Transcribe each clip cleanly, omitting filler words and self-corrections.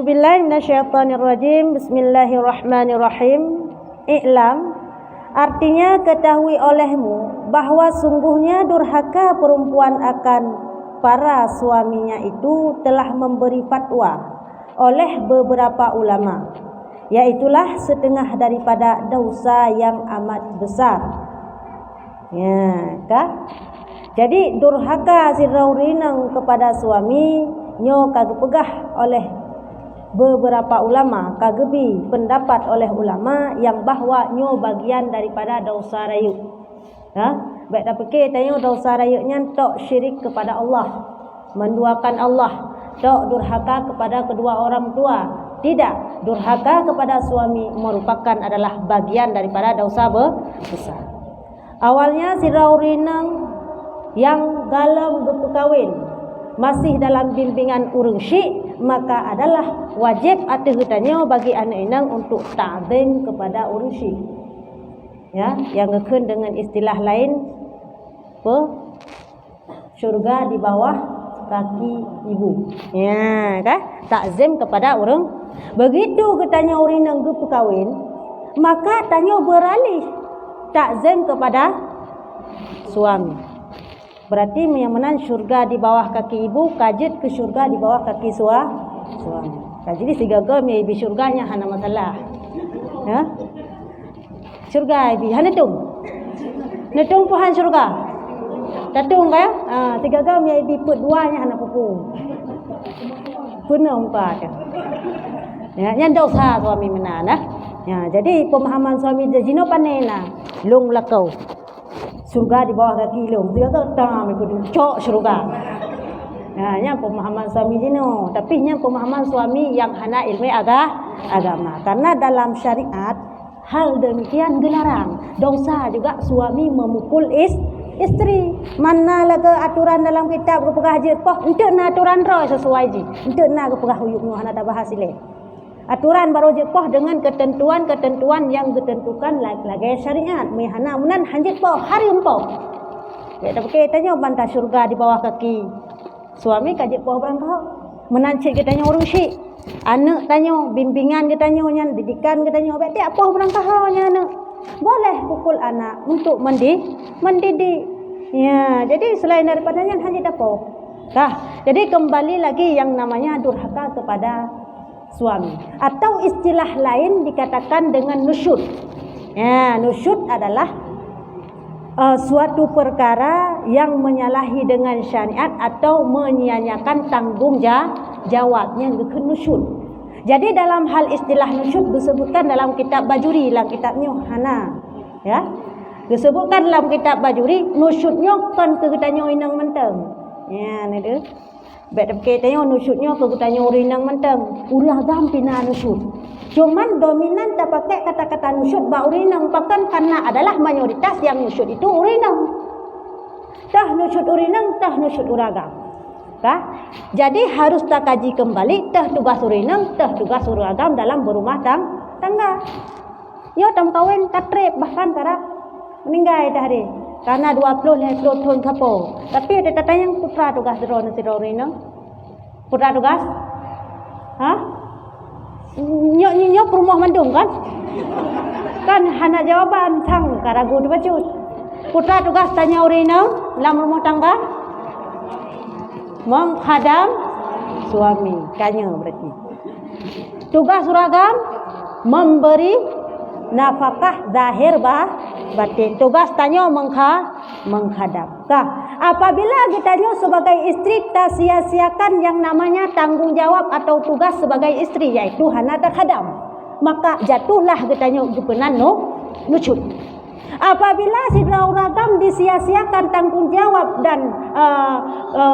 A'udzubillahi minasyaitonirrajim. Bismillahirrahmanirrahim. I'lam, artinya ketahui olehmu bahwa sungguhnya durhaka perempuan akan para suaminya itu telah memberi fatwa oleh beberapa ulama, yaitulah setengah daripada dosa yang amat besar. Ya, kah? Jadi durhaka si raurinang kepada suami nyo kagak pegah oleh beberapa ulama, kagebi pendapat oleh ulama yang bahwa nyo bagian daripada dosa rayu. Ha? Baik tak fikir tanya dosa rayunya tok syirik kepada Allah, menduakan Allah, tok durhaka kepada kedua orang tua. Tidak, durhaka kepada suami merupakan adalah bagian daripada dosa besar. Awalnya si raurinang yang dalam berkahwin masih dalam bimbingan urang syik, maka adalah wajib atas hutanya bagi anak inang untuk ta'zim kepada urang syik. Ya, yang ngeken dengan istilah lain syurga di bawah kaki ibu. Ya, kan? Ta'zim kepada orang. Begitu katanya orang nang berkahwin, maka tanya beralih ta'zim kepada suami. Berarti yang menang syurga di bawah kaki ibu, kajit ke syurga di bawah kaki suami. Jadi sigaga me ibi syurganya hana masalah. Ya? Syurga ibi hana tung. Netung Tuhan syurga. Tatung kaya? Sigaga me ibi put duanya hana pupu. Punah umpat. Ya, yang dosa suami menang. Ya, jadi pemahaman suami jino panena long lakau. Surga di bawah kaki long, dia tu tam ikut cok surga. Nah, yang pemahaman suami jino, tapi yang pemahaman suami yang hana ilmu agama. Karena dalam syariat hal demikian dilarang. Dosa juga suami memukul istri. Mana laga aturan dalam kitab kepegah je poh, ente na aturan roh sesuai je. Ente na kepegah huyuk hana tak bahas ile. Aturan baru je poh dengan ketentuan-ketentuan yang ditentukan lagi syariat. Mihana munan hanjit poh hari poh. Ya tapi tanya bantah syurga di bawah kaki suami kajik poh berangkau. Menancik katanya urang syik. Anak tanya bimbingan katanya nyan, didikan katanya baik tak poh berangkau nya anak. Boleh pukul anak untuk mendidik. Ya, jadi selain daripadanya hanjit poh. Jadi kembali lagi yang namanya durhaka kepada suami, atau istilah lain dikatakan dengan nusyud. Ya, nusyud adalah suatu perkara yang menyalahi dengan syariat atau menyia-nyiakan tanggung jawabnya, itu nusyud. Jadi dalam hal istilah nusyud disebutkan dalam kitab Bajuri, dalam kitabnya Hana. Ya, disebutkan dalam kitab Bajuri nusyudnya kan kegetanya inang menteng. Ya, ni dia. Baik tanya nusyudnya kegutannya urinang mentang. Ulah gampina nusyud. Cuman dominan tak pakai kata-kata nusyud ba urinang pakan karena adalah mayoritas yang nusyud itu urinang. Tah nusyud urinang, tah nusyud uragam. Jadi harus tak kaji kembali tah tugas urinang, tah tugas uragam dalam berumah tangga. Yo tam kawin katrep bahkan karak meninggal dah hari. Karena 20 ton kapo. Tapi ada tata yang putra tugas drone si Dorina. Putra tugas? Hah? Nyok rumah mandung kan? Kan hana jawaban tang karagu bacut. Putra tugas tanya Dorina dalam rumah tangga? Menghadam suami. Kanya berarti. Tugas suragam memberi nafkah zahir batin. Tugas tanya menghadap. Apabila kita sebagai istri tak sia-siakan yang namanya tanggung jawab atau tugas sebagai istri, yaitu hana terhadam, maka jatuhlah kita gepenan nusyud. Apabila si ragam disia-siakan tanggung jawab dan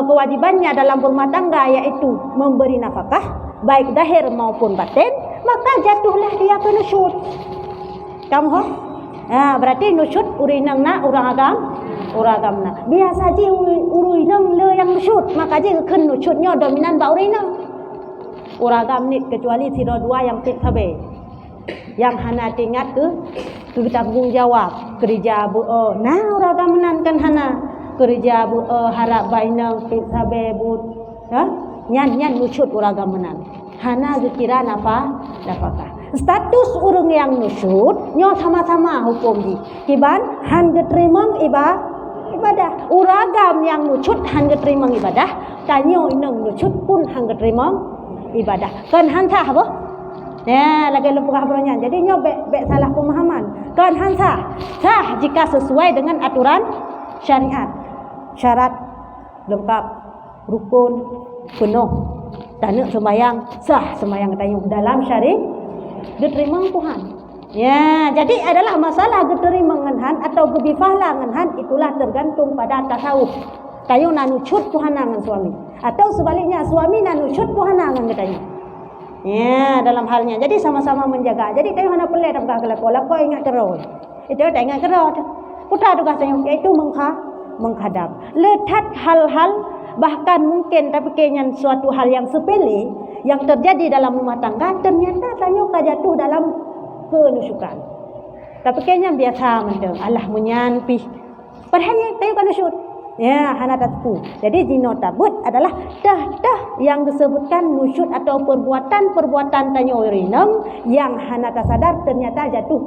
kewajibannya dalam berumah tangga, yaitu memberi nafkah baik zahir maupun batin, maka jatuhlah dia ke nusyud. Kamu ho? Berarti nusyud urinang na urang agam na. Biasa je urinang le yang nusyud, maka je ken nusyudnya dominan ba urinang. Uragam ni kecuali si dua yang pit sabe. Yang hana tingat ke tanggung jawab kerja bu uragam nan kan hana kerja bu harap bainang pit sabe bu. Nyan nusyud uragam nan. hana zikira nafkah. Status orang yang nusyud nyo sama-sama hukum di. Kiban han geterimang ibadah. Uragam yang nusyud han geterimang ibadah, tanyo ineng nusyud pun han geterimang ibadah. Kan han sah apa? Ya, lagi lupa kabronya. Jadi nyo bek salah pemahaman. Kan han sah jika sesuai dengan aturan syariat. Syarat lengkap, rukun, penuh. Tanah sembahyang sah sembahyang tanyo dalam syariat diterima Tuhan. Ya, jadi adalah masalah diterima ngan atau gebifahlah ngan itulah tergantung pada tasawuf. Tayo nanucut Tuhan ngan suami atau sebaliknya suami nanucut Tuhan ngan katanya. Ya, dalam halnya. Jadi sama-sama menjaga. Jadi tayo hana pelai dak kelakon kau ingat terus. Itu tak ingat terus. Putra tugas tayo yaitu menghadap. Letak hal-hal bahkan mungkin tapi kayaknya suatu hal yang sepele yang terjadi dalam rumah tangga ternyata tanyo jatuh dalam kenusyukan. Tapi kayaknya biasa mendeng Allah menyanpi. Padahal tayo kan nusyuk. Ya, hana tatku. Jadi dino tabut adalah dah yang disebutkan nusyuk atau perbuatan tanyo rinam yang hana sadar ternyata jatuh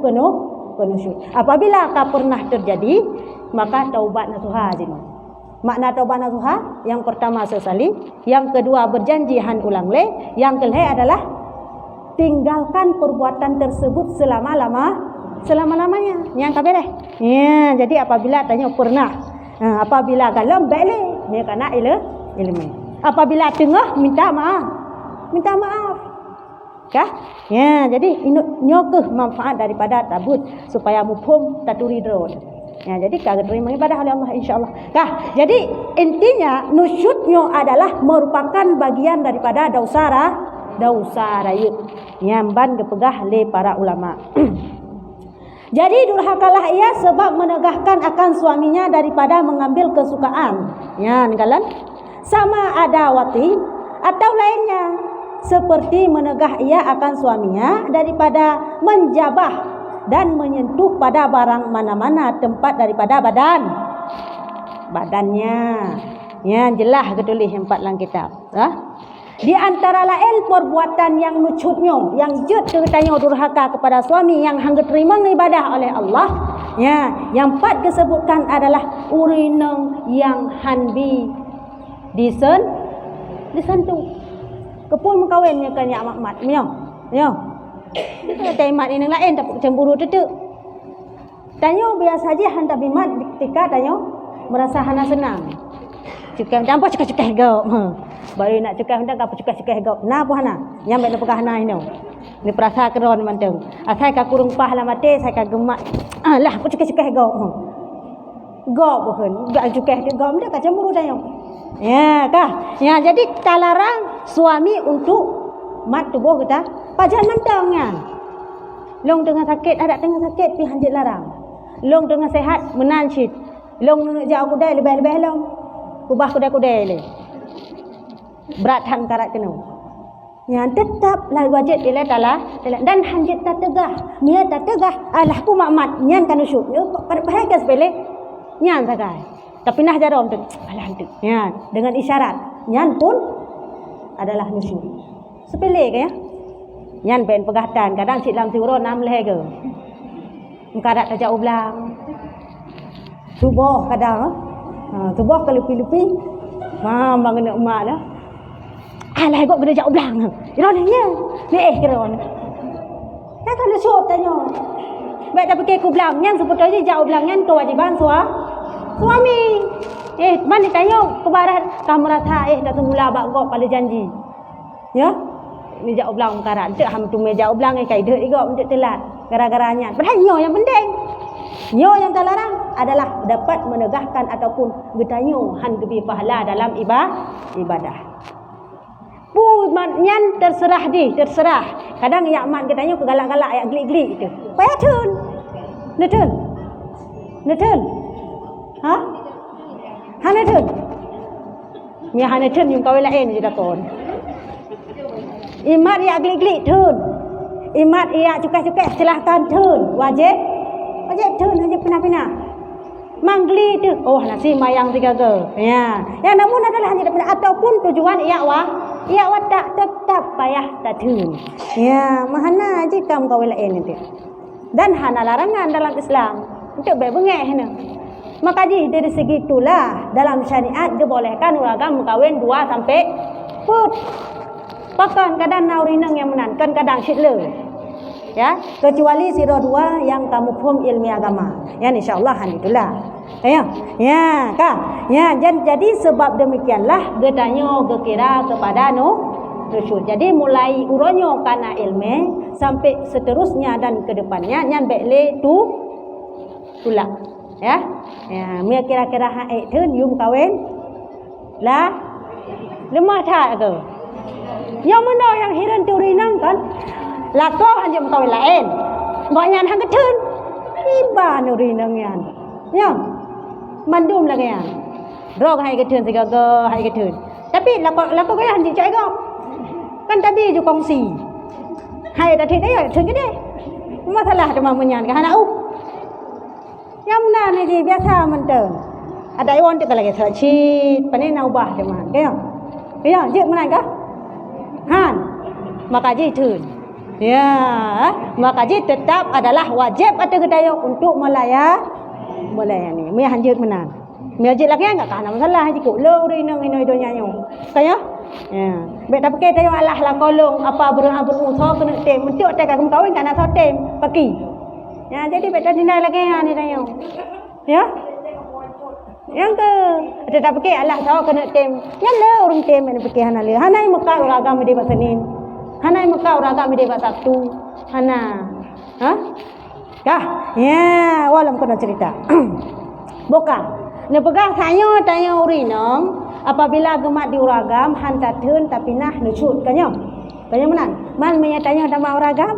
kenusyuk. Apabila pernah terjadi maka taubat nasuha dino. Makna taubat nasuha yang pertama sesali, yang kedua berjanji han ulang le, yang kelima adalah tinggalkan perbuatan tersebut selama-lamanya. Yang kabeh. Ya, jadi apabila tanya pernah, apabila galam balik, ya kana ilmu. Apabila tengah minta maaf. Kah? Ya, jadi nyokeh manfaat daripada tabut supaya mufhum taturi drod. Ya, jadi kagak terima ibadah oleh Allah insyaallah. Nah, jadi intinya nusyudnya adalah merupakan bagian daripada dosa rayu yang ban dipegah oleh para ulama. Jadi durhakalah ia sebab menegahkan akan suaminya daripada mengambil kesukaan. Ya, ninggalan sama ada wati atau lainnya seperti menegah ia akan suaminya daripada menjabah dan menyentuh pada barang mana-mana tempat daripada badannya. Ya, jelas ketulis empat lang kitab. Di antara lain perbuatan yang nucutnya, yang jut ceritanya durhaka kepada suami yang hangga terima ibadah oleh Allah. Ya, yang empat disebutkan adalah urineng yang hanbi disentuh. Kepul mengkawinnya kan ya amat ya. Kita taimat ini lain tak cemburu tetek. Tanyo biasa saja hantar bimat ketika tanyo merasa hana senang. Cukai tanpa cukai gau. Baru nak cukai hendak apa cukai gau. Na apa hana? Yang benda pekah hana ini. Ni perasa keron manteng. Asai ka kurung pahla mate saya ka gemak. Lah aku cukai gau. Gau bukan. Gak cukai gau ndak ka cemburu tanyo. Ya kah? Ya, jadi kita larang suami untuk mat tubuh kita pajan mentangnya. Long dengan sakit, ada dengan sakit pi hanjit larang. Long dengan sehat menansyid. Long nak jauh kudai lebih-lebih long. Kubah kudai-kudai le. Berat han karat kenu. Yang tetap lah wajib dia talah dan hanjit tak tegah. Nia tak tegah. Alah ku makmat nyan kan usyuk. Bahaya ke sepele? Nyan sakai. Tapi nah jarom tu. Alah tu. Nyan dengan isyarat. Nyan pun adalah nusyuk. Sepele ke ya? Nyan ben pegatan kadang cik lam siuro 6 leh ke. Mengkarat tak jauh belang. Subuh kadang subuh ke lupi-lupi. Bang kena emak dah. Alah kok kena jauh belang. Iron nya. Ni keron. Tak ada syot tanya. Baik dah fikir ku belang nyan sepatutnya jauh belang nyan kewajiban suami. Mana tanya kebarat kamu rasa tak semula bak kok pada janji. Ya? Ni jauh belang mengkarat. Cik ham tu meja belang kai ide igok untuk telat. Gara-garanya. Padahal nyo yang penting. Nyo yang terlarang adalah dapat menegahkan ataupun getanyo han gebi pahala dalam ibadah. Nyan terserah. Kadang yak mat getanyo kegalak-galak yak gelik-gelik itu. Payah tun. Netun. Ha? Hanetun. Nya hanetun yung kawin lain je dakon. Imat ia glik-glik tun. Imat ia cukai-cukai silahkan tun. Wajib tun hanya pina-pina. Manggli tu. Oh nasi mayang tiga ke. Ya. Yang namun adalah hanya daripada ataupun tujuan ia tak tetap payah tak tun. Ya, mahana jika kawin lain itu. Dan hana larangan dalam Islam untuk berbengeh hena. Maka dari segi itulah dalam syariat dibolehkan uragam kawin 2 sampai put. Bahkan kadang naurinang yang menankan kadang syidle. Ya, kecuali siro 2 yang kamu hukum ilmi agama. Ya insyaallah itulah. Ya, kah? Ya, jadi sebab demikianlah getanya gekira kepada nusyud. Jadi mulai uronyo kana ilmu sampai seterusnya dan ke depannya nyan bekle tu tulak. Ya. Ya, mia kira-kira haik tu yum kawin lah lemah tak ke? Yang mana yang hiran turinang kan? Lako hanya kawin lain. Banyak hang ketun. Iba nurinang yan. Ya. Mandum lagi yan. Rog hai ketun segaga hai ketun. Tapi lako kaya hang cai gop. Kan tadi ju kongsi. Hai dah thit ai thun ke deh. Masalah demam menyan ke hana yang mana ni dia biasa menteng. Ada iwan tu kalau kita cit, panen nak ubah demam. Kaya, je mana kah? Han, maka je thun. Ya, maka je tetap adalah wajib atau kedaya untuk melayani. Mia hanjut menang. Mia je lagi enggak kan masalah jikuk lo rinang inoi donya nyo. Kaya? Ya. Bek tak pakai tayo Allah lah kolong apa berabun usaha kena tem. Mentuk tak kamu kawin kan asal tem pagi. Ya, jadi bek tak dinai lagi ni tayo. Ya? Yang ke tak pakai Allah tahu kena tem. Yang le orang tem ni pakai hana le. Hanai Mekah uragam di Senin. Hanai Mekah uragam di Sabtu. Hana. Ha? Kah? Ya, walam kena cerita. Bukan. Ne pegang saya tanya urinang apabila gemak di uragam hantatun tapi nah nucut kanyo. Kanyo menan. Man menyatanya dama uragam.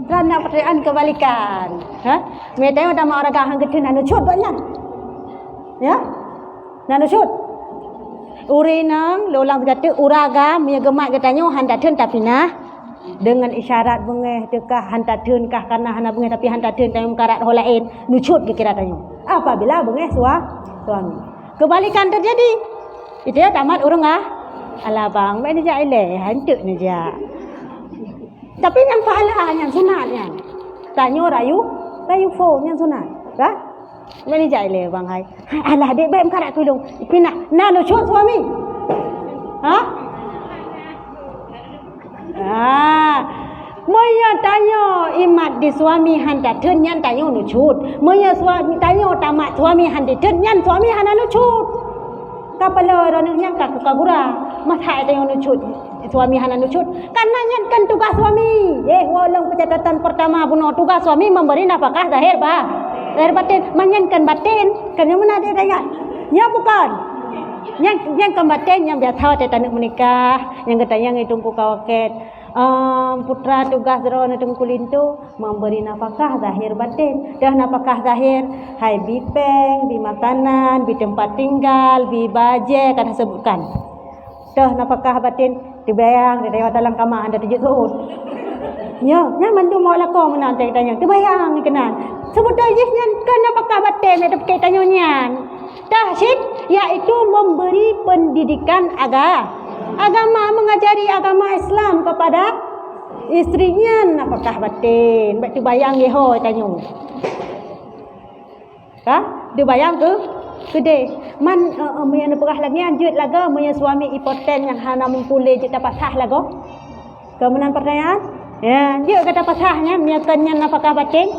Kerana pertanyaan kebalikan. Ha? Menyatanya dama uragam hang ketun nucut banyak. Ya? Nah nucut. Urinang lolang kata uragam menya gemak katanya hantatun tapi nah dengan isyarat bengeh dekah hantatun kah karena hana bengeh tapi hantatun tayong karat ho lain nucut kira tanya. Apabila bengeh suami. Kebalikan terjadi. Itu ya tamat urang Alah bang, mai dia ile hantuk ni dia. Tapi yang pahala yang sunat yang. Tanyo rayu fo yang sunat. Dah? Mai dia ile bang hai. Alah dek baik karat tulung. Pinah nucut suami. Ha? Moya tanya imat di suami handa tun nyan tanya nucut. Moya suami tanya tamat suami handa tun nyan suami hana nucut. Kapala orang yang kagura masa tanya nucut suami hana nucut. Karena nyan kan tugas suami. Walau pencatatan pertama bunuh tugas suami memberi nafkah zahir zahir batin. Menyankan batin. Kan yang mana dia tanya? Ya bukan. Yang kembatin yang biasa tak menikah, yang katanya ngitungku kawaket. Putra tugas roh nateng kulintu memberi nafkah zahir batin. Dah nafkah zahir hai bipeng, bi makanan, bi tempat tinggal, bi baje kan sebutkan. Dah nafkah batin dibayang di dalam kamar anda 7 tahun. Ya, mandu mau lako menan tanya. Dibayang ni kenal. Sebut aja nyan kan nafkah batin ada kaitannya nyan. Tahsyid iaitu memberi pendidikan agama, mengajari agama Islam kepada istrinya apakah batin. Baik dibayang yeho tanya. Kah? Dibayang ke? Gede. Man meyan perah lagi anjut laga meyan suami impoten yang hana mengpulih je dapat sah lago. Kemudian pertanyaan? Ya, dia kata pasahnya meyakannya nafkah batin.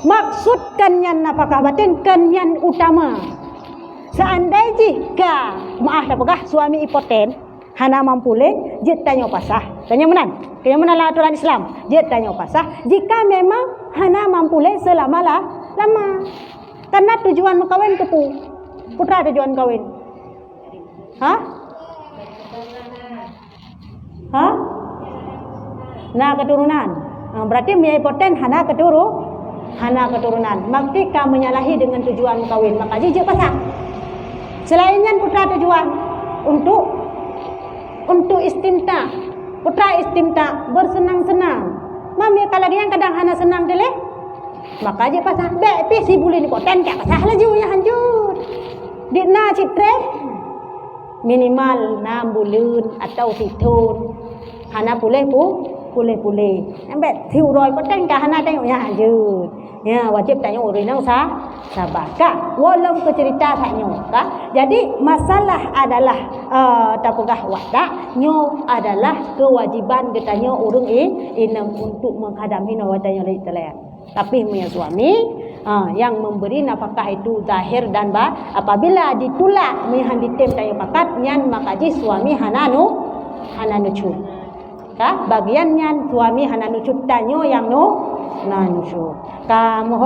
Maksudkannya nafkah batin kanyan utama. Seandainya jika maaf dah pegah suami impoten hana mampu le je tanya pasah. Tanya menan. Kaya menalah aturan Islam. Je tanya pasah jika memang hana mampu le selama lama. Karena tujuan kawin kepu. Putra tujuan kawin. Ha? Nah keturunan. Berarti menyai impoten hana keturunan. Maka menyalahi dengan tujuan kawin. Maka je pasah. Selainnya putra tujuan untuk istimta. Putra istimta bersenang-senang. Mami kalau yang kadang hana senang dele. Maka je pasal bek pi si boleh ni poten kat pasal laju yang hancur. Dikna citrek minimal 6 bulan atau 7 tahun. Hana boleh Ambek thiu roi poten ka hana tengok yang hancur. Ya, wajib tanya orang nang sabar. Kak, walau ke cerita taknya, kak. Jadi masalah adalah tapugah wadak, nyo adalah kewajiban katanya orang inam untuk menghadapi nawatanya dari telan. Tapi punya suami yang memberi nafkah itu zahir dan apabila ditolak mihan ditem tayo pakat nyan makaji suami hananu cut. Kak, bagian nyan suami hananu cut tanyo yang nansu. Kamu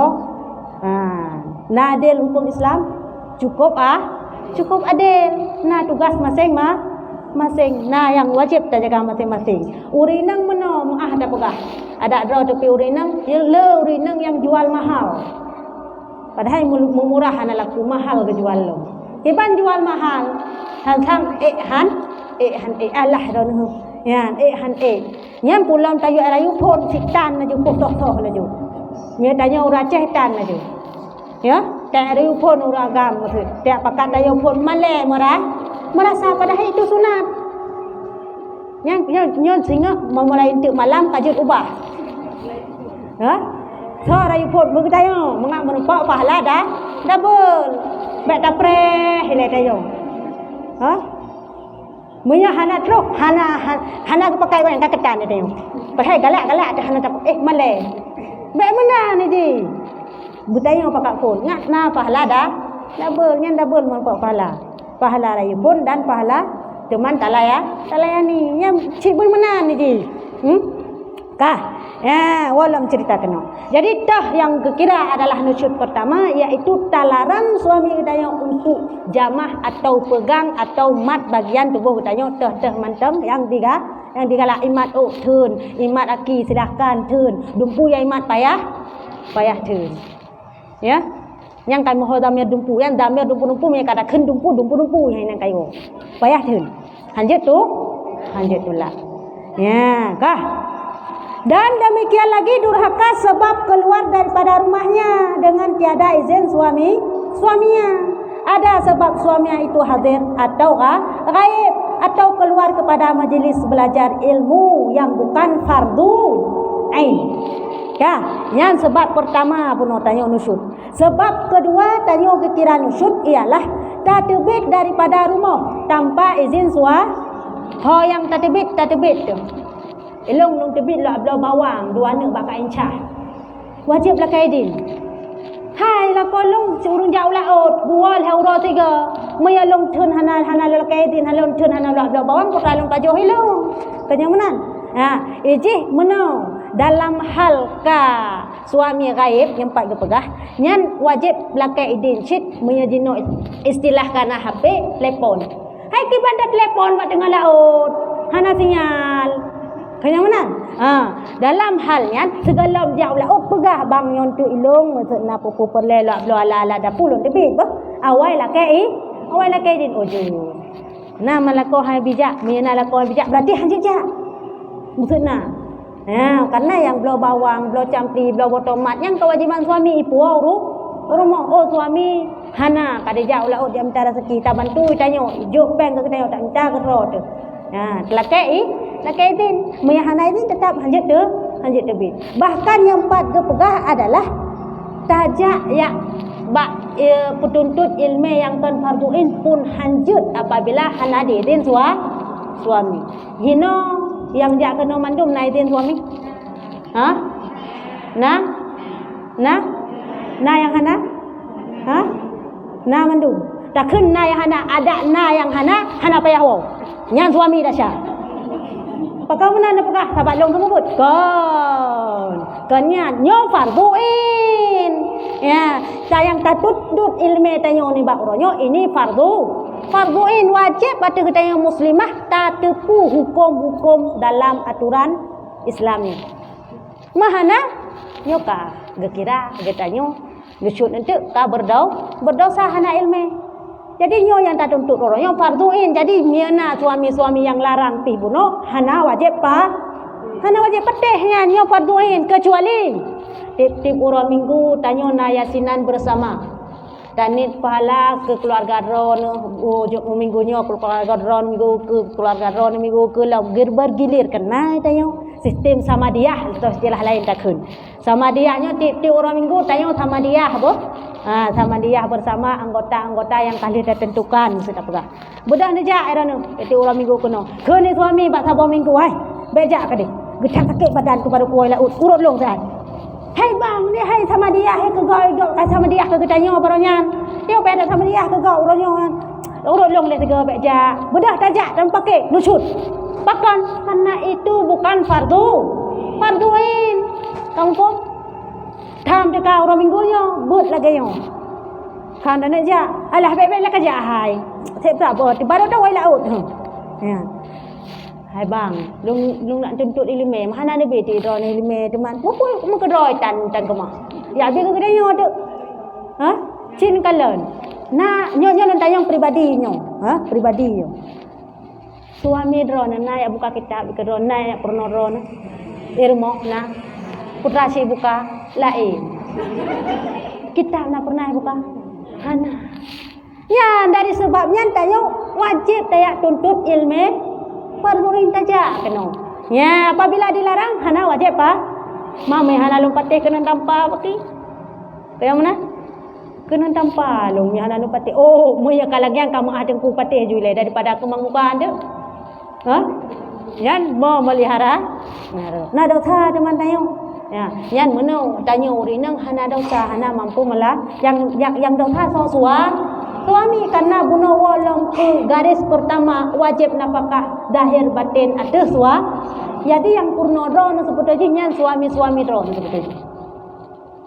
nadil hukum Islam cukup adil. Nah tugas masing-masing. Nah yang wajib terjaga masing-masing. Urinang meno ada pegah. Ada draw tapi urinang urinang yang jual mahal. Padahal murah hana laku mahal ke jual lo. Iban jual mahal. Tang han Allah dah ya han nyam pulang tayu arayu pun sitan laju poh laju nya tanya ura cetan laju ya tayu pun ura agam maksud tiap pakat tayu pun male merasa padahal itu sunat yang singa memulai untuk malam kajut ubah ha so rayu pun beritayo mengak menumpak pahala dah double bek tapre hele tayo ha Munya hana truk hana pakai yang kaketan dia tengok. Pasal galak dah hana tak malai. Baik mana ni ji? Butanya pakai pun. Ngat na pahala dah. Double mempak pahala. Pahala raya pun dan pahala teman talaya ni. Yang cik pun mana ni ji? Kah? Ya, walam cerita kena. Jadi tah yang kira adalah nusyud pertama iaitu talarang suami katanya untuk jamah atau pegang atau mat bagian tubuh katanya tah mantang yang digala imat turun, imat aki silahkan turun. Dumpu yang imat payah turun. Ya. Yang kai moho damir dumpu, yang damir dumpu yang kada ken dumpu yang nang kayo. Payah turun. Lanjut tulah. Ya, kah? Dan demikian lagi durhaka sebab keluar daripada rumahnya dengan tiada izin suaminya. Ada sebab suaminya itu hadir atau gaib atau keluar kepada majlis belajar ilmu yang bukan fardu ain. Ya, yang sebab pertama pun tanya nusyud. Sebab kedua tanya kekira nusyud ialah tatbik daripada rumah tanpa izin yang tatbik tu. Elong nung tebit lah belau bawang dua anak bakal incah. Wajib lah kaidin. Hai lah kolong urung jauh laut bual haura tiga. Maya long turn hana lah kaidin halong turn hana lah belau bawang kau kalong kajoh hilong. Kanya menan. Ijih menau dalam hal ka suami gaib yang pak gepegah nyan wajib lah kaidin cit menyajino istilah kana HP telepon. Hai kibanda telepon pak tengah laut. Hana sinyal. Kaya mana? Dalam halnya segala jauh laut pegah bang nyon tu ilung maksud na pupu perlelak blo ala da pulun tebit bah. Awai lah din ojo. Na malako hai bijak, mina lako hai bijak berarti hanjit jak. Maksud na. Karena yang blo bawang, blo campli, blo botomat yang kewajiban suami ipu rumah suami hana kada jauh laut dia minta rezeki tak bantu tanyo juk bank ke tanyo tak minta ke ro tu. Lakai din meyahana ini tetap hanjit debit. Bahkan yang empat gepegah adalah tajak yang petuntut ilmu yang kan farduin pun hanjut apabila hana diizin suami. Hino yang jak kena mandum na izin suami. Na yang hana? Na mandum. Tak kena yang hana ada na yang hana payah wow. Nyan suami dah syah. Pakau mana nak pegah sahabat long tersebut? Kan nyo farduin. Ya, sayang tatut ilmu tanyo ni bakronyo ini farduin wajib pada kita yang muslimah tak tepu hukum-hukum dalam aturan Islam ni. Mahana nyo ka gekira getanyo lucut nanti ka berdosa hana ilmu. Jadi nyo yang tak tuntut orang yang farduin. Jadi miana suami-suami yang larang pi bunuh hana wajib petihnya nyo farduin kecuali Tip-tip urang minggu tanyo na yasinan bersama. Tanit pahala ke keluarga ron minggunya keluarga ron minggu ke keluarga ron minggu ke lau bergilir kena tanyo sistem samadiyah atau istilah lain takun. Samadiyahnya tip-tip urang minggu tanyo samadiyah boh. Samadiyah bersama anggota-anggota yang kali ditentukan sudah pegah. Bedah nejak erana tip urang minggu kuno. Kene suami bak sabah minggu hai. Bejak ke dia. Getah sakit badan ku baru kuai laut urut long saat. Hai bang, ni hai sama dia, hai kegau sama dia ke tanya baronyan. Dia pada sama dia ke gau baronyan. Urut long le tiga beja. Bedah tajak dan pakai nusut. Pakan karena itu bukan fardu. Fardu ain. Kamu pun tham dekat orang minggunya, but lagi yo. Kan dan aja. Alah baik-baik lah kerja hai. Saya tak apa, baru dah wai laut. Ya. Hai bang, lung nak tuntut ilmu, mana ada beti ron ilmu teman. Apa mu kedoi tan kemah. Ya bi ke kedai ada. Ha? Cin kalen. Na nyo lan tayang pribadi nyo, ha? Pribadi nyo. Suami ron na ya buka kitab ke ron na ya purno ron. Irmo na. Putra si buka lain. Kitab na pernah buka. Hana. Ya dari sebabnya tayo wajib tayak tuntut ilmu. Farduin saja kena. Ya, apabila dilarang hana wajib pa. Mame hana lum patih kena tampa pati. Kaya mana? Kena tampa lum hana lum patih. Oh, mu ya kalagyan kamu adengku patih jule daripada aku manguka ande. Ha? Yan mau melihara. Nah, dosa teman tayo. Ya, yan meno tanyo urinang hana dosa hana mampu mela yang dosa sosua. Suami karena bunuh walang ke garis pertama wajib nafkah zahir batin ada suah. Jadi yang purno ron sebetulnya suami-suami ron sebetulnya.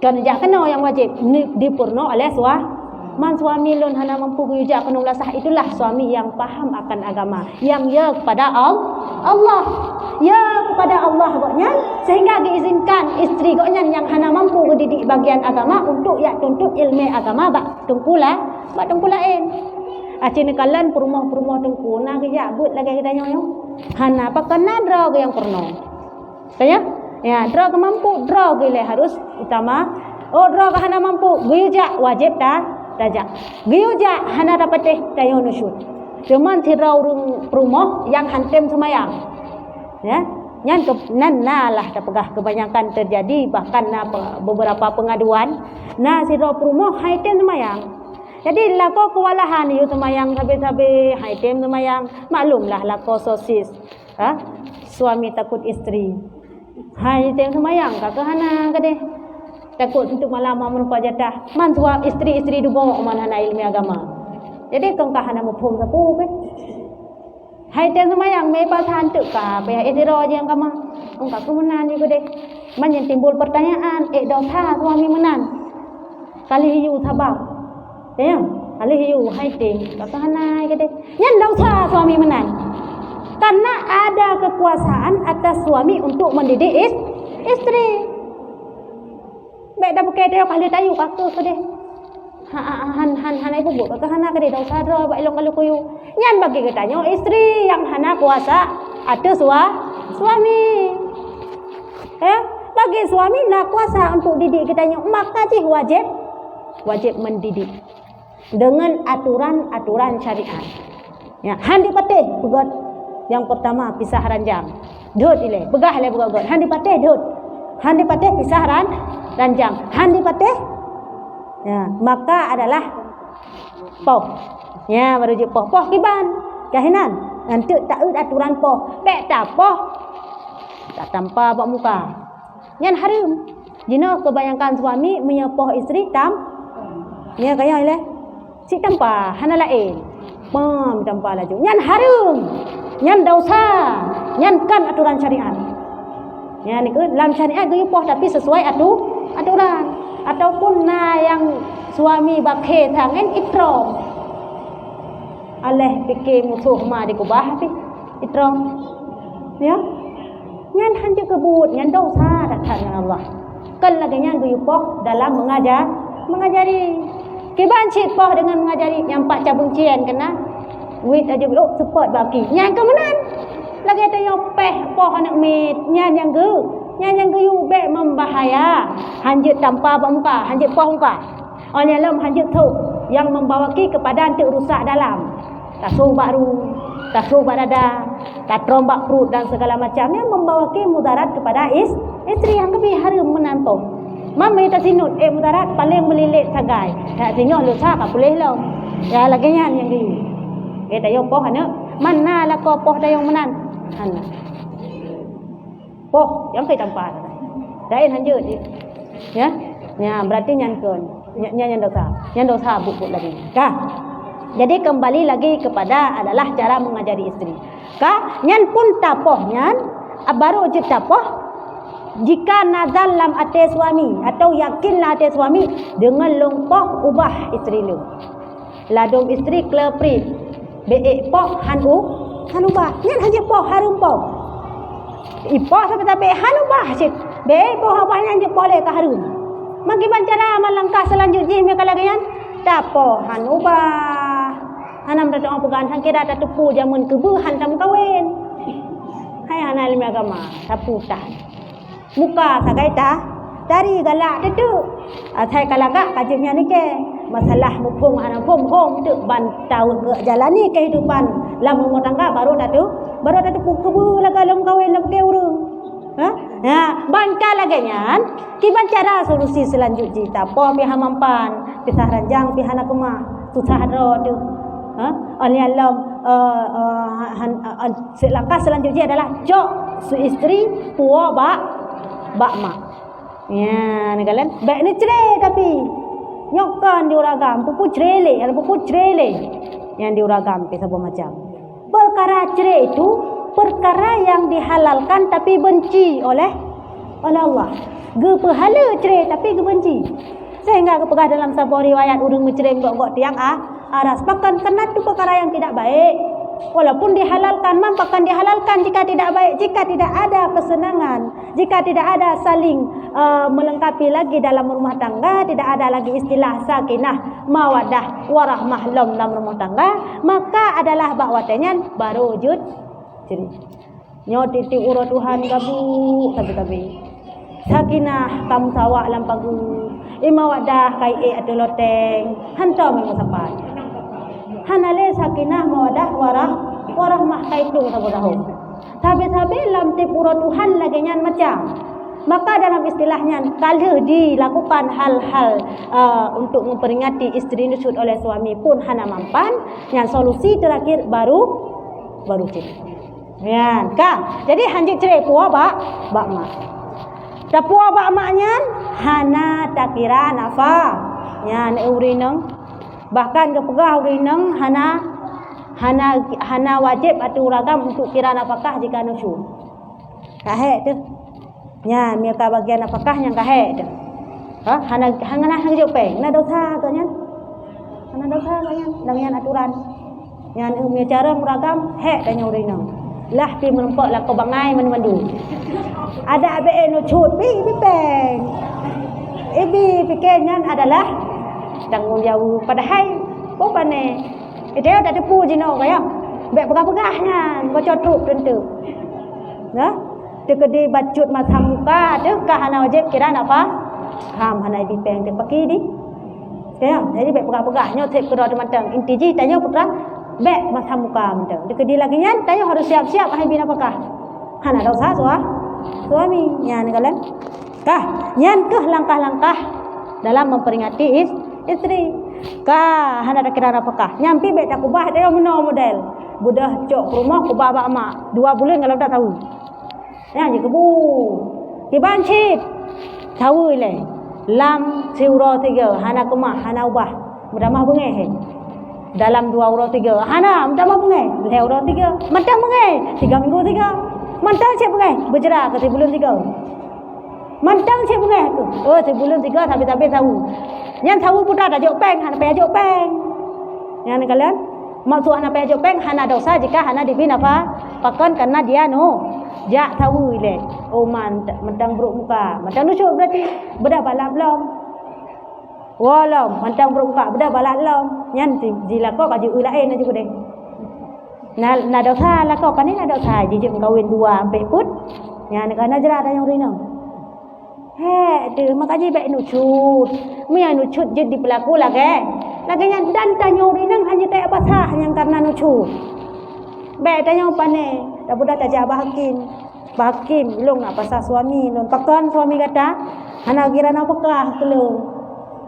Kerja kena yang wajib dipurno oleh suah. Man suami lon hana mampu kuyuja kena ulasah itulah suami yang paham akan agama, yang ya kepada Allah. Ya kepada Allah goknya sehingga diizinkan isteri goknya yang hana mampu didik bagian agama untuk ya tuntut ilmu agama bak tengkulain. Acin kalan perumah tengku na ke ya but lagi kita nyoyo. Hana pakana draw ke yang purno. Tanya? Ya, draw ke mampu, draw ke le harus utama. Oh, draw ke hana mampu, guyuja wajib tajak. Guyuja hana dapat tayo nusyut. Cuman tirau rumah yang hantem semayang. Ya, nan lah terpegah kebanyakan terjadi bahkan beberapa pengaduan. Nah, sirau rumah hantem semayang. Jadi lako kewalahan you semayang sabi-sabi haitem semayang maklumlah lako sosis. Ha? Suami takut isteri. Haitem semayang kakak hana kade. Takut untuk malam merupa jatah. Man suami isteri dubo man hana ilmu agama. Jadi kengkah hana mupum sapu ke. Haitem semayang me pasan tu ka pe isteri yang agama. Engkau kemenan you kade. Man yang timbul pertanyaan, dosa suami menan. Kali you sabab ya, alih you haiting, kata hanai kata. Yang dosa suami menan. Karena ada kekuasaan atas suami untuk mendidik isteri. Baik dah pakai dia kali tayu kakak kade. Han ibu bu kakak hana kade dosa dro baik long kalau kuyu. Yang bagi katanya isteri yang hana kuasa atas suami. Ya, bagi suami nak kuasa untuk didik katanya maka sih wajib mendidik dengan aturan-aturan syariat. Ya, handi patih pegot. Yang pertama pisah ranjang. Dut ile, begah ile begot. Handi patih dut. Handi patih pisah ranjang. Handi patih. Ya, maka adalah poh. Ya, baru je poh. Poh kiban. Kahinan. Nanti tak aturan poh. Pek tak poh. Tak tanpa bak muka. Yang harum. Jino kebanyakan suami menyepoh isteri ya kaya ile. Si tanpa hana lain. Pam tanpa laju. Nyan harum. Nyan dosa. Nyan kan aturan syariat. Ya ni ke dalam syariat tu poh tapi sesuai aturan. Ataupun yang suami bakhe tangan itrom. Aleh fikir musuh ma dikubah pi itrom. Ya. Nyan hanya kebut, nyan dosa datang Allah. Kan lagi nyan poh dalam mengajari. Kiban cik poh dengan mengajari yang pak cabung cian kena wit aja belok support bagi yang kemenan lagi ada yang peh poh anak mit nyan yang ge yang geyu be membahaya. Hanjut tanpa muka, hanjut poh muka. Oleh alam hanjut tu yang membawaki kepada antik rusak dalam. Tasuh baru, tasuh dada, tak terombak perut dan segala macamnya membawaki mudarat kepada isteri yang lebih harum menantung. Mami tak sinut mudarat paling melilit sagai. Tak tengok lu sah boleh lah. Ya lagi yang geyu. Tayo poh ana. Mana lah kau poh dayong menan. Ana. Poh yang kai tanpa. Dain hanjut. Ya. Ya berarti nyankeun. Nyan dosa. Nyan dosa bubuk lagi. Kah? Jadi kembali lagi kepada adalah cara mengajari isteri. Kah? Nyan pun tapoh nyan baru je tapoh jika nazal lam ate suami atau yakinlah ate suami dengan longpoh ubah isteri lu. Ladom isteri kleprit beek poh han ubah. Nyan haje poh harum poh. Ipoh sampai tapi han ubah sit. Beek poh ubah nyan je poh le ka harum. Bagaimana cara melangkah selanjutnya mereka lagi kan? Tapoh han ubah. Hanam datang pegan han kira ada tepu jamun kebu han tam kawin. Hai anak ilmu agama, taputan. Muka sagai dah dari galak tu. Atai kalagak kajibnya ni ke masalah mupung anak pom tu bantau ke jalani kehidupan lam rumah tangga baru dah tu kebu laga lam kawin lam ke urung. Ha bantah laganya kiban cara solusi selanjutnya tapoh pihak mampan pisah ranjang pihak anak rumah susah ro tu. Oleh alam langkah selanjutnya adalah jok su isteri puo bak mak. Ya, ni kalian baik ni cerai tapi nyokan diuragam pupu cerele, ada pupu cerele yang diuragam pe sabo macam. Perkara cerai itu perkara yang dihalalkan tapi benci oleh Allah. Ge pahala cerai tapi ge benci. Sehingga kepegah dalam sebuah riwayat urang mencerai gok tiang aras bahkan kena tu perkara yang tidak baik. Walaupun dihalalkan, mampakan dihalalkan jika tidak baik, jika tidak ada kesenangan, jika tidak ada saling melengkapi lagi dalam rumah tangga, tidak ada lagi istilah sakinah, mawadah, warahmah dalam rumah tangga, maka adalah bakwatenya baru wujud jadi. Nyo titi uro Tuhan gabu tabi-tabi. Sakinah kamu sawak lam pagu. Mawadah kai atu loteng. Hanto memang sapat. Hanale sakinah mawadah warahmah kaitung sabodahu. Tabi-tabi lam tipuro Tuhan lagi nyan macam. Maka dalam istilahnya kalau dilakukan hal-hal untuk memperingati isteri nusut oleh suami pun hana mampan, yang solusi terakhir baru cerai. Ya, kah? Jadi hanjit cerai puah bak mak. Tak puah bak maknya hana takira nafa. Ya, ne urineng bahkan kepegah urineng hana wajib atau ragam untuk kira nafkah jika nusuk. Kahek tu. Nya mereka bagian apakah yang kahek tu. Hana hang jopeng, na dosa tu nya. Hana dosa tu nya, dengan aturan. Yang umnya cara meragam hek dan urineng. Lah pi merempok lah kau bangai mandu. Ada abe no cut pi peng. Ibi fikirnya adalah tanggung jawab padahal popane. Dia dah tepu jino kaya. Bek pegah-pegahnya, bocor trup tentu. Nah, tekedi bacut mazhab muka tu kahana wajib kira apa? Ham hana ibi peng te paki di. Kaya, jadi bek pegah-pegahnya tek kero teman-teman. Intiji tanya putra bek mazhab muka mentang. Dekedi lagi nyan tanya harus siap-siap hai bin apakah? Hana dosa suami nyan kalian. Kah nyan ke langkah-langkah dalam memperingati isteri. Kah hana ada kira apakah? Nyampi bek tak ubah dia meno model. Budah cok rumah ubah bak mak 2 bulan kalau tak tahu. Ya je kebu. Dibancit. Tahu le. Lam siuro 3 hana kemah hana ubah. Berdamah bengeh. Dalam 2 euro 3 hana mendamah pengai 2 euro 3 mentang pengai 3 minggu 3 mentang cek pengai berjerah ke bulan 3 mentang cek pengai tu bulan 3 tapi tahu yang tahu putra dah jok peng hana payah jok peng yang kalian maksud hana payah jok peng hana dosa jika hana dibina apa pakan karena dia jak tahu le mentang buruk muka mentang nusuk berarti bedah balap belum. Walau mantang berbuka beda balak lam nyan dilako kaji ulain na juga deh. Na dosa lako kan ni na dosa jijik kawin 2 sampai put. Nyan kana jera ada yang rino. Dia makanya baik nucut. Mia nucut jadi pelaku lagi. Lagi yang dan tanya orang nang hanya tak basah yang karena nucut. Baik tanya apa ni? Dah budak tak jawab hakim. Hakim belum nak pasal suami, belum pakan suami kata, hana kira nak pakah kelung.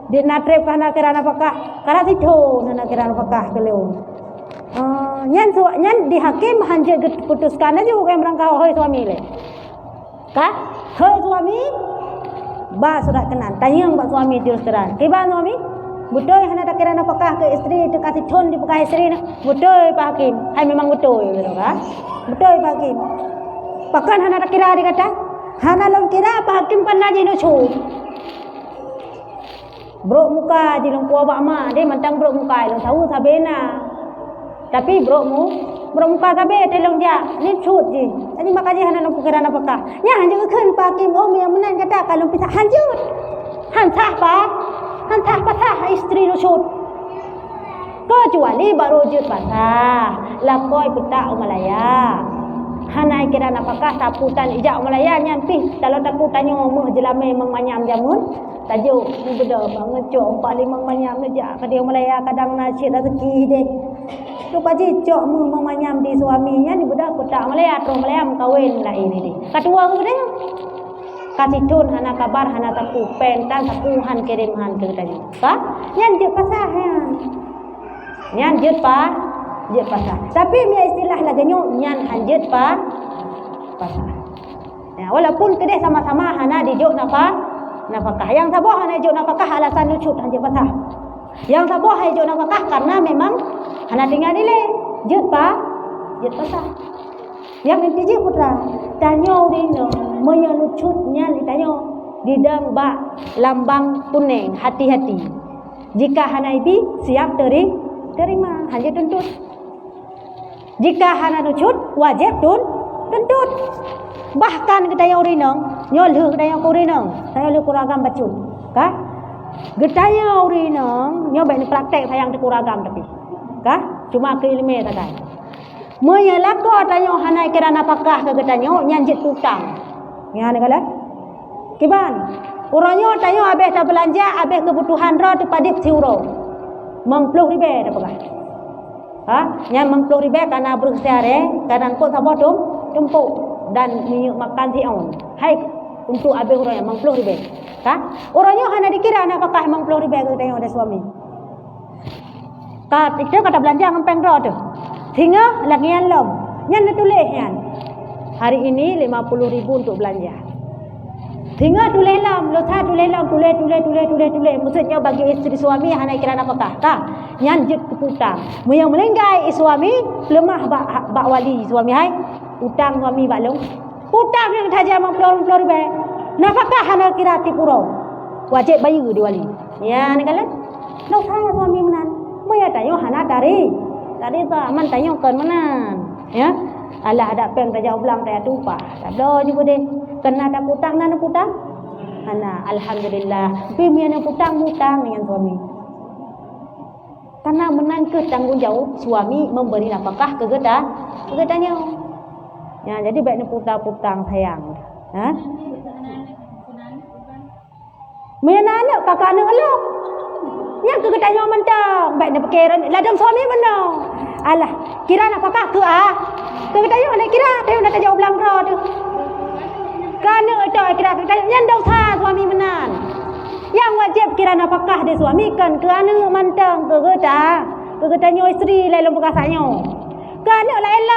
Dia nak trip hana kira nak pakah. Karena situ hana kira nak pakah kelung. Nyan di hakim hanya putuskan aja bukan berangkau hoi suami le. Kah? Hoi suami ba surat kenan. Tanya mbak suami terus terang. Kiban suami? Betul hana tak kira nak pakah ke isteri tu kasih thon di pakah isteri nak. Betul Pak Hakim. Hai memang betul betul kah? Betul Pak Hakim. Pakan hana tak kira dia kata. Hana long kira Pak Hakim pernah je nucu. Brok muka di long kuah bak mak dia mentang brok muka long tahu sabena. Tapi brok muka sabe telong dia ni cut je. Jadi makanya hana long kira nak pakah. Nya hanya keun Pak Hakim om yang menan kata kalau pisah hanjut. Hantah Pak. Hantah pasah isteri nucut. Kecuali baru jut pasah. Lakoi putak Malaya. Hanai kira napakah taputan ijak Malaya nyampi. Kalau takut tanya meh jelame mengmanyam jamun. Tajuk ni beda banget cok 4-5 manyam ngejak ke dia Malaya kadang nacik rezeki deh. Tu paji cok mengmanyam di suaminya ni beda putak Malaya terus Malaya kawin lah ini deh. Kedua ke dia. Kasih tun hana kabar hana taku pentan takuhan kirimhan ke tadi. Ka? Nyan je pasah ya. Nyan je pasah. Tapi mia istilah laganyo nyan hanjet pasah. Ya, walaupun kedeh sama-sama hana dijuk nafkah. Yang saboh hana dijuk nafkah alasan lucut hanjet pasah. Yang saboh hana dijuk nafkah karena memang hana tinggal dile. Jet pasah. Yang inti putra tanyo dino moyo lucutnya ditanyo didang ba lambang kuning hati-hati. Jika hana ibi siap terima hanya tuntut. Jika hana lucut wajib tuntut. Bahkan ketanya urinong nyolh ketanya urinong saya lu kuragam bacun. Kah? Getanya urinong nyo baik ni praktek sayang di kuragam tapi. Kah? Cuma ke ilmu takai. Moya lako tanyo hanai kira napakah ke getanyo nyanjit utang. Ya ni kala. Kiban. Uranyo tanyo habis dah belanja, habis kebutuhan ro tu padip siuro. 60 ribu dah pegah. Ha? Yang 60 ribu karena berusaha kadang kok sabo tumpuk dan minyak makan si on. Hai untuk habis uranyo 60 ribu. Ha? Uranyo hana dikira napakah 60 ribu ke tanyo ada suami. Itu kata belanja ngempeng ro tu. Hingga lagi yang lom. Yang tulis yang. Hari ini 50 ribu untuk belanja. Hingga tulis lom. Losa tulis lom. Tulis. Maksudnya bagi isteri suami hanya kira napakah. Tak. Yang jet keputang. Yang melenggai suami. Lemah bak wali suami. Hai. Utang suami bak long. Utang yang saja 50 ribu. Napakah hanya kira tipuro. Wajib bayu di wali. Ya ni kalian. Losa suami menan. Mereka tanya hanya dari. Tadi tu aman tanya kan mana, ya? Allah ada peng tak jauh belang tak tumpah. Tak ada juga deh. Kena tak putang nana putang. Hana alhamdulillah. Tapi mia yang putang dengan suami. Karena menang ke tanggung jawab suami memberi nafkah ke gedanya. Ya jadi baik ni putang sayang. Ha? Mia anak kakak anak elok. Yang ke gedanya mentang. Baik ni perkara ladang suami benar. Alah, kira nak pakah ke Ke gedanya nak kira, tayo nak jawab belang ro tu. Kana itu kira gedanya yang dosa suami menan. Yang wajib kira nak pakah dia suami kan ke anak mantang ke gedanya isteri lain bekasanya. Kana lain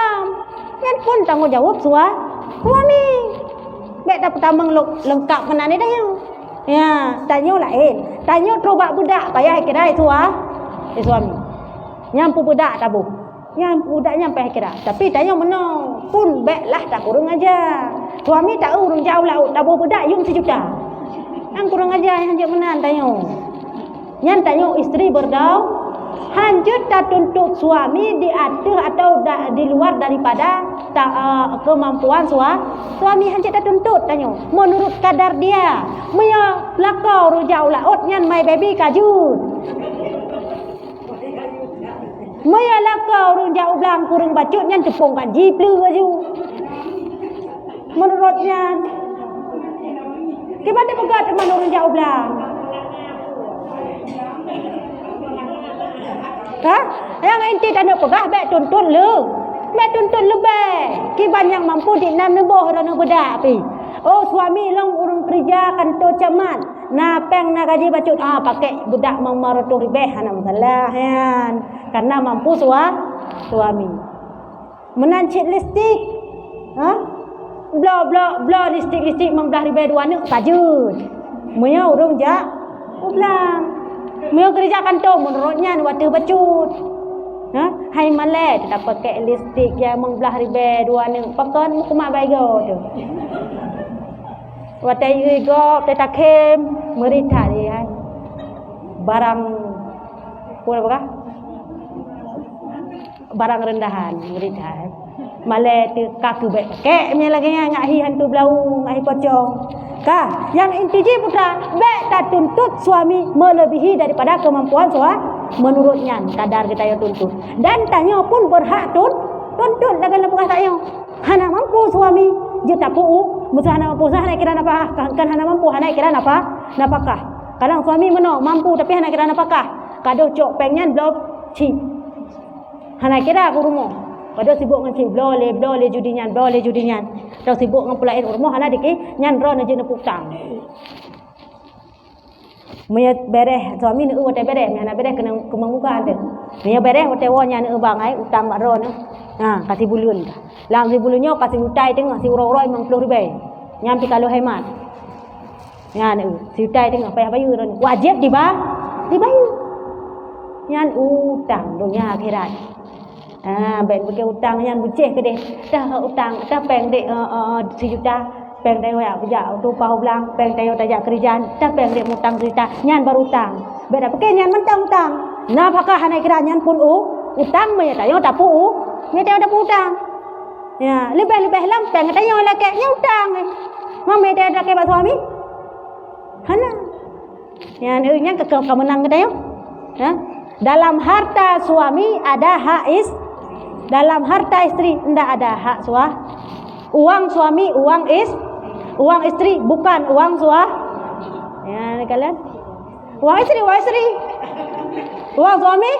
yang pun tanggung jawab suami. Baik dah pertama lengkap menan ni dah yang. Ya, tanya lain. Tanya terobak budak payah kira suami. Nyampu budak tabu. Yang budaknya sampai kira. Tapi tanya menang. Pun baiklah tak kurang aja. Suami tak urung jauh laut. Tabu budak yung 1 juta. Yang kurang aja yang hanjut menan tanya. Yang tanya isteri berdau. Hanjut tak tuntut suami di atas atau di luar daripada kemampuan suami hanjut tak tuntut tanya. Menurut kadar dia. Maya lakau rujau laut yang my baby kajut. Maya lakau rujau belang kurang bacut yang tepung kaji pleu kaju. Menurutnya Gimana pegat teman orang jauh belang? Ha? Yang inti tak nak pegah baik tuntut lu. Baik tuntut lu baik. Kiban yang mampu di enam neboh orang bedak pi. Oh suami long urung kerja kantor camat. Na peng na gaji bacut pakai budak mamarotu ribeh hana masalah yan. Karena mampu suami. Menancit listrik. Ha? Bla listrik membelah ribeh dua ni tajud. Muya urung jak ublang. Mereka kerja kantor menurutnya waktu bacut. Hai malai tak pakai listrik yang membelah ribe dua ni. Pakai muka mak bayo tu. Waktu itu tak kem merita dia. Barang apa? Barang rendahan merita. Malai tu kaku baik pakai. Ni lagi ngak hi hantu belau, ngak hi pocong. Kah, yang inti je putra, baik tak tuntut suami melebihi daripada kemampuan suami menurutnya kadar kita yang tuntut. Dan tanya pun berhak tuntut dalam lepah tanya. Hana mampu suami je tak puu, mesti hana mampu hana kira napa kan hana mampu hana kira napa napakah. Kadang suami meno mampu tapi hana kira napakah. Kado cok pengen blok ci. Hana kira aku rumah. Pada sibuk dengan cik blole judinya. Dah sibuk dengan pulain rumah hana diki nyan ron aja nepuk tang. Maya bereh suami ni wate bereh maya bereh kena kemanguka ada. Maya bereh wate wonya ni bang ai utang mak ron. Kasih bulun. Lang si bulunnya kasih utai tengah si uroi 50 ribu. Nyampi kalau hemat. Nyan si utai tengah payah bayu ron. Wajib dibayu. Nyan utang dunia akhirat. Baik pergi utang yang buceh ke deh. Dah utang, dah peng dek 1 juta, peng dah ya kerja untuk pau belang, peng dah tajak kerjaan, dah peng dek utang 1 juta, nyan baru utang. Baik dah pakai nyan mentang utang. Nah pakah hanai kira nyan pun utang me tayo tak pu. Ni tayo dah utang. Ya, lebih lam peng tayo laki nya utang. Mame dah ada ke pak suami? Hana. Nyan nyan ke kemenang ke tayo? Ha? Dalam harta suami ada hak dalam harta istri tidak ada hak uang suami, uang istri bukan uang suami. Ya, kalian. Uang istri. Uang suami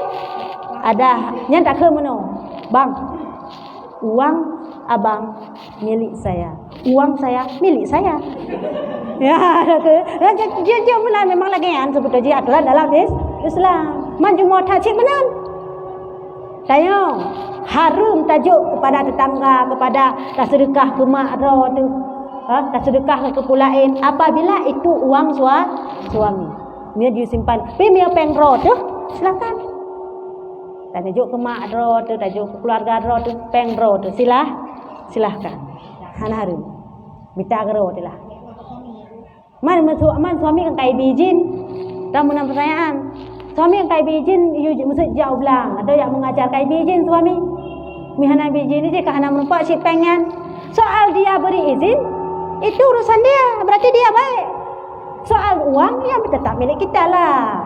ada yang tak ke mana? Bang. Uang abang milik saya. Uang saya milik saya. Ya, dia memang lagi yang sebetulnya aturan dalam Islam. Manjumah tajik benar. Tanya harum tajuk kepada tetangga, kepada tak sedekah ke mak ro tu. Tak sedekah ke pulain apabila itu uang suami. Dia disimpan. Pi dia pengro tu, silakan. Tak tajuk ke mak ro tu, tajuk ke keluarga ro tu, pengro tu. Silahkan. Hana harum. Minta gero tu lah. Man suami kan kai bijin. Tak menang pertanyaan. Suami yang kai bijin, mesti jauh belang. Ada yang mengajar kai bijin suami. Mihana bijin ni je kerana menumpak cik pengen. Soal dia beri izin, itu urusan dia. Berarti dia baik. Soal uang, yang tetap milik kita lah.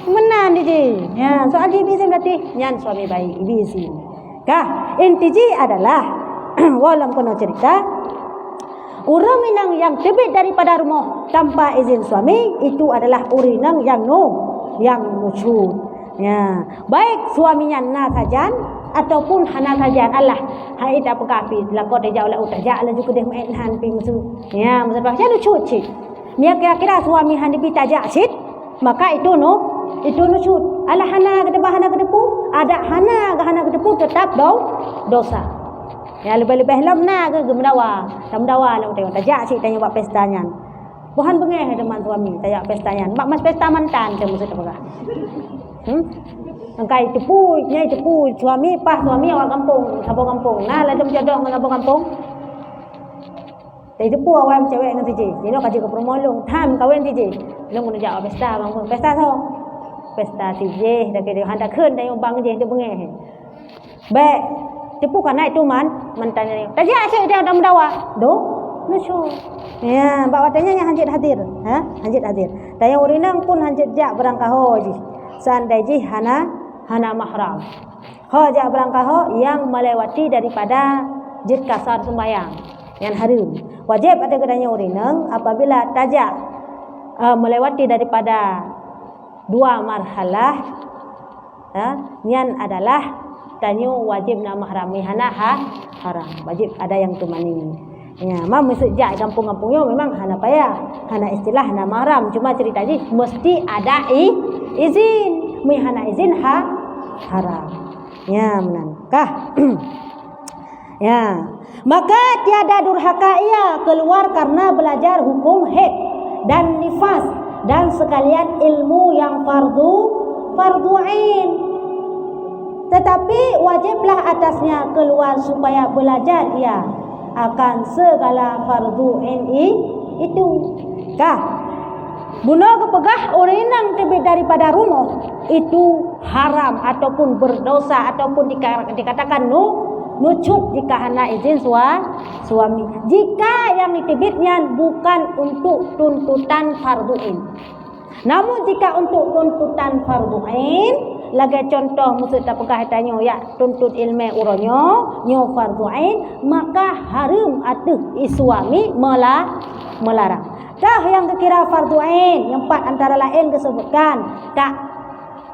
Menang dia je. Ya, soal dia izin berarti, nyan suami baik, izin. Kah, inti je adalah, walau kena cerita, orang yang terbit daripada rumah tanpa izin suami itu adalah orang yang nusyud. Ya, baik suaminya nasajan ataupun hana sajan. Allah, hai tak apa kapi. Lakot dia jauh lah utajak lah juga dia main han pi musuh. Ya, musuh pasal nusyud cik. Mia kira-kira suami han dipi tajak cik, maka itu nusyud. Allah hana ke depu, ada hana ke depu tetap dosa. Ya lebih-lebih lamna ke mendawa. Tak mendawa lah tengok tajak cik tanya buat pestanya. Buhan bengeh teman suami tajak pestanya. Mak mas pesta mantan ke maksud apa? Angkai tepu suami orang kampung, sabang kampung. Nah lah jodoh dengan sabang kampung. Tapi tepu awam cewek dengan tiji. Dia nak kaji ke permolong, tham kawin tiji. Long kena jawab pesta bang pun. Pesta so. Pesta tiji dak dia hendak keun tanya bang je dia bengeh. Baik tipu kan naik tuman mentanya tadi asyik dia dah mendawa nusyuk ya bawa tanya yang hanjit hadir tanya urinang pun hanjit jak berangkah haji sandai ji hana mahram jak berangkah yang melewati daripada jid kasar sembahyang yang harum Wajib ada katanya urineng apabila tajak melewati daripada 2 marhalah. Nian adalah tanyo wajib na mahrami hana haram. Wajib ada yang temani. Ya, mam sejak kampung-kampungnya memang hana payah, hana istilah hana mahram. Cuma cerita ni mesti ada izin. Mi hana izin haram. Ya, menangkah. Ya. Maka tiada durhaka ia keluar karena belajar hukum haid dan nifas dan sekalian ilmu yang fardu ain. Tetapi wajiblah atasnya keluar supaya belajar ia akan segala fardu ain itu. Kah? Guna kepegah urinang tebik daripada rumah itu haram ataupun berdosa ataupun dikatakan nucuk jika hana izin suami. Jika yang ditebitnya bukan untuk tuntutan fardu ain. Namun jika untuk tuntutan fardu ain, lagi contoh maksud tak pekah tanya ya tuntut ilmu uronyo nyo fardu ain, maka haram atuh suami melarang. Dah yang kira fardu ain, yang 4 antara lain disebutkan tak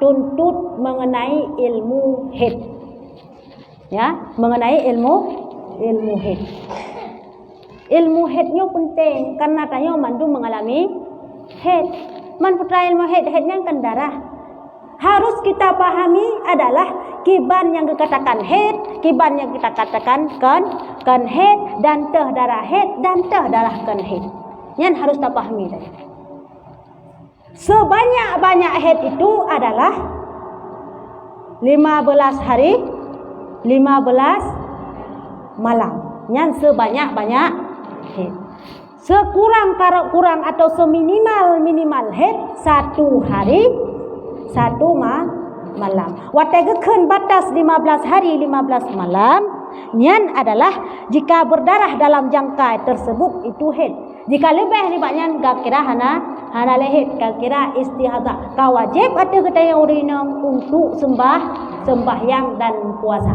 tuntut mengenai ilmu haid. Ya, mengenai ilmu haid. Ilmu haidnya penting karena tanya mandu mengalami haid. Man putra ilmu haidnya kan darah. Harus kita pahami adalah kiban yang dikatakan haid, kiban yang kita katakan kan haid dan teh darah haid dan teh darah kan haid. Yang harus kita pahami tadi. Sebanyak-banyak haid itu adalah 15 hari 15 malam. Yang sebanyak-banyak haid. Sekurang atau seminimal haid 1 hari 1 malam. Wategekeun batas 15 hari 15 malam. Nyan adalah jika berdarah dalam jangka tersebut itu haid. Jika lebih banyak gak kira hana haid, gak kira istihadah. Kau wajib ada ketanya urinam untuk sembahyang dan puasa.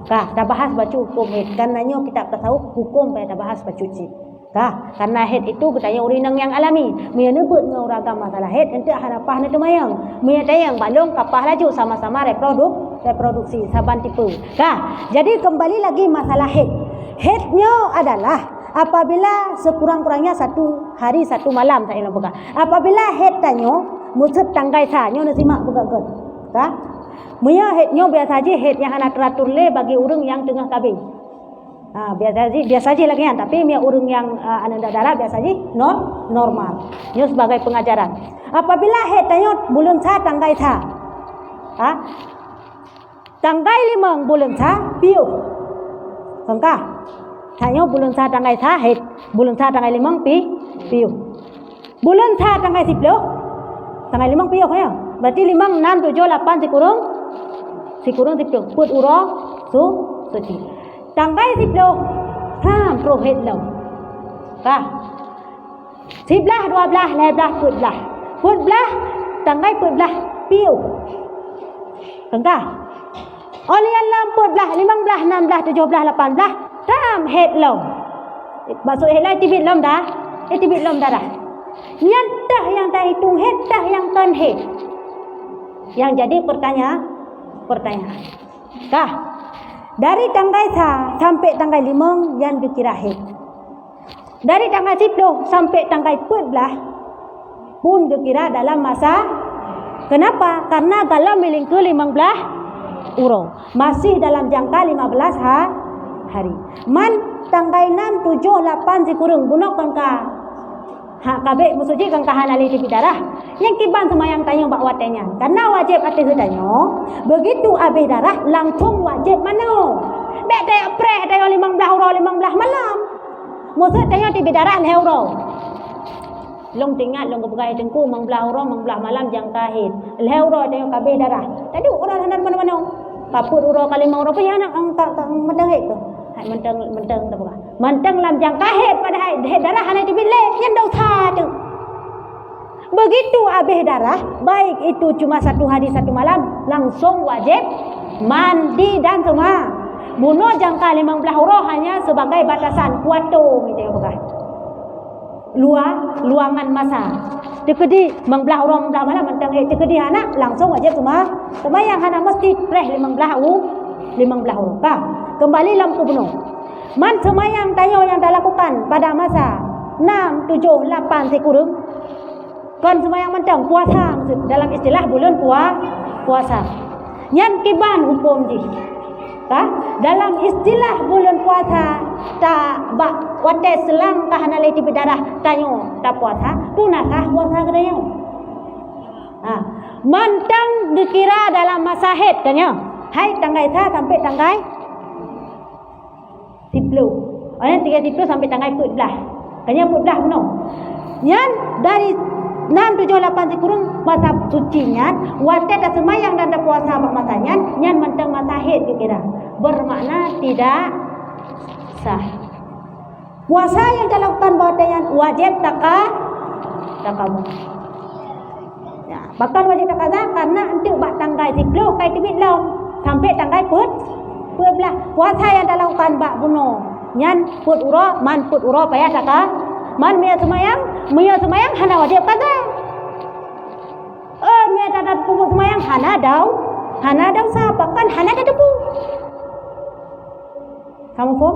Kah, dah bahas baca hukum haid. Karenanya kita tahu hukum pada bahas baca cuci. Kah, karena haid itu ketanya urinang yang alami. Mia nebut ngau ragam masalah haid ente harapah ne temayang. Mia tayang balong kapah laju sama-sama reproduksi saban tipe. Kah, jadi kembali lagi masalah haid. Haidnya adalah apabila sekurang-kurangnya 1 hari 1 malam saya nak buka. Apabila haid tanyo musut tanggai sanyo na simak begagot. Kah? Mia haidnya biasa saja haid yang anak teratur le bagi urang yang tengah kabin. Biasa saja lagi kan, tapi mia urang yang ananda darah biasa saja normal. Ini sebagai pengajaran. Apabila haid tanyo bulan sa tanggai sa. Tanggai 5 bulan sa piu. Sangka Tanya bulan sa tanggai sa haid, bulan sa tanggai 5 piu. Bulan sa tanggai 10 tanggai 5 piu kaya. Berarti 5 6 7 8 sikurung 10. Put uro suci. Tanggai 10 sam pro haid law. Kah? 11 12 11 put tanggai put piu. Sangka? Oleh Allah put 15 16 17 18 tam haid law. Maksud haid law tibit lam dah. Tibit lam dah. Yang tah yang tak hitung haid, tah yang kan haid. Yang jadi pertanyaan. Kah? Dari tanggal sa sampai tanggal 5 yang dikira haid. Dari tanggal 10 sampai tanggal 14 pun dikira dalam masa. Kenapa? Karena dalam melingku 15 urang. Masih dalam jangka 15 hari. Man tanggal 6 7 8 sikurung gunakan ka kabeh musuji kang kahanali di darah. Yang kiban semayang tanya bak watenya. Karena wajib ati tanya, begitu habis darah langsung wajib mano. Bek tanya preh tanya 15 euro 15 malam. Musuh tanya di darah 1 euro. Long tingat long kepegai tengku 15 euro 15 malam jangka haid. 1 euro tanya kabeh darah. Tadi orang handar mana-mana. Kapur euro kali 5 euro pa yan ang mentang haid tu. Mentang tak apa. Mentang lam jangka haid pada haid darah hanya dibile yang dosa tu. Begitu habis darah, baik itu cuma 1 hari 1 malam, langsung wajib mandi dan semua. bunuh jangka 15 huruf hanya sebagai batasan kuato gitu bekas. Luangan masa. Tekedi 15 huruf 15 malam mentang tekedi anak langsung wajib sembahyang anak mesti preh 15 huruf. Kembali lam bunuh. Man sembahyang tayo yang dah lakukan pada masa 6, 7, 8 sekurang. Kan sembahyang mentang puasa dalam istilah bulan puasa. Nyan kiban hukum di. Dalam istilah bulan puasa tak wate selang kahana leti berdarah tanyo tak puasa punakah puasa kedayo. Mantang dikira dalam masa haid kanyo. Haid tanggai sa sampai tanggai 10. Orang 30 sampai tanggai 14. Kanyo 14 benar. Nyan dari 6, 7, 8 sekurang masa sucinya wate tak semayang dan tak puasa masanya nyan mentang masa haid dikira bermakna tidak sah. Puasa yang dilakukan badan wajib takamu. Ya, bahkan wajib takaza karena nanti bak tanggai 10 kai tibit long sampai tanggai 12. Puasa yang dilakukan bak bunuh nyan put uro payah takah man mia semayang hana wajib kaza. Mia dadat pupuk semayang hana daw sah bahkan hana ada debu. Kamu faham?